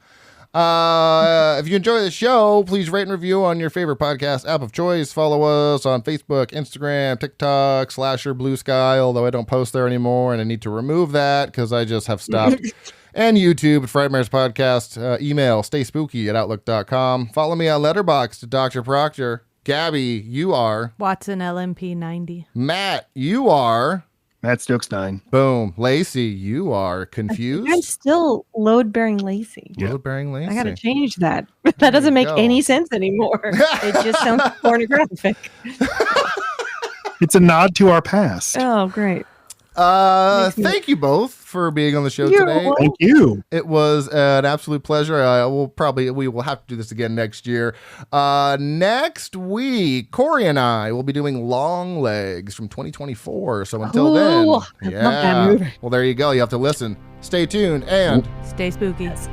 If you enjoy the show, please rate and review on your favorite podcast app of choice. Follow us on Facebook, Instagram, TikTok, Slasher, Blue Sky, although I don't post there anymore and I need to remove that because I just have stopped. And YouTube at frightmarespodcast. Email stayspooky@outlook.com. Follow me on Letterboxd, Dr. Proctor. Gabby, you are Watson LMP 90. Matt, you are Matt Stokes 9. Boom. Laci, you are confused. I'm still load-bearing Laci. Load-bearing Laci. I gotta change that. That doesn't make any sense anymore. It just sounds pornographic. It's a nod to our past. Oh, great. Thank you both for being on the show today. Thank you. It was an absolute pleasure. We will have to do this again next year. Next week, Corey and I will be doing Long Legs from 2024. So until then, I love that movie. Well, there you go. You have to listen. Stay tuned and stay spooky. Yes.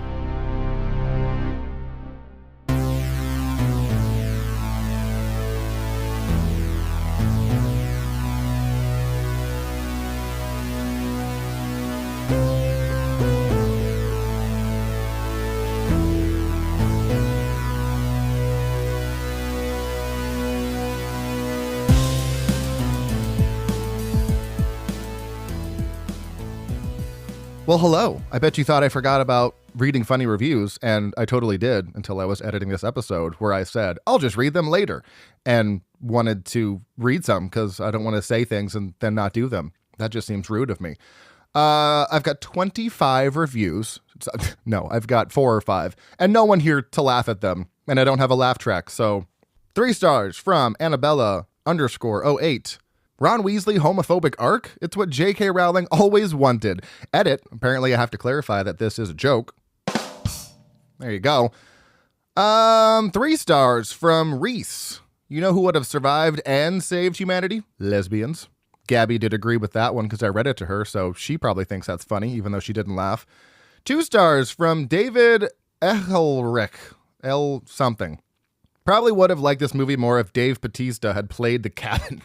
Well, hello. I bet you thought I forgot about reading funny reviews, and I totally did until I was editing this episode where I said, I'll just read them later, and wanted to read some because I don't want to say things and then not do them. That just seems rude of me. I've got 25 reviews. No, I've got 4 or 5, and no one here to laugh at them, and I don't have a laugh track. So 3 stars from Annabella_08. Ron Weasley homophobic arc? It's what J.K. Rowling always wanted. Edit. Apparently I have to clarify that this is a joke. There you go. 3 stars from Reese. You know who would have survived and saved humanity? Lesbians. Gabby did agree with that one because I read it to her, so she probably thinks that's funny, even though she didn't laugh. 2 stars from David Echelrick. L something. Probably would have liked this movie more if Dave Bautista had played the cabin.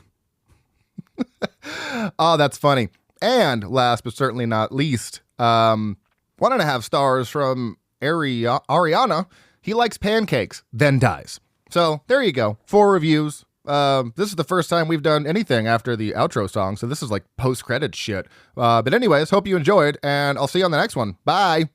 Oh, that's funny. And last but certainly not least, 1.5 stars from Ariana. He likes pancakes, then dies. So there you go. 4 reviews. This is the first time we've done anything after the outro song, so this is like post-credits shit. But anyways, hope you enjoyed, and I'll see you on the next one. Bye.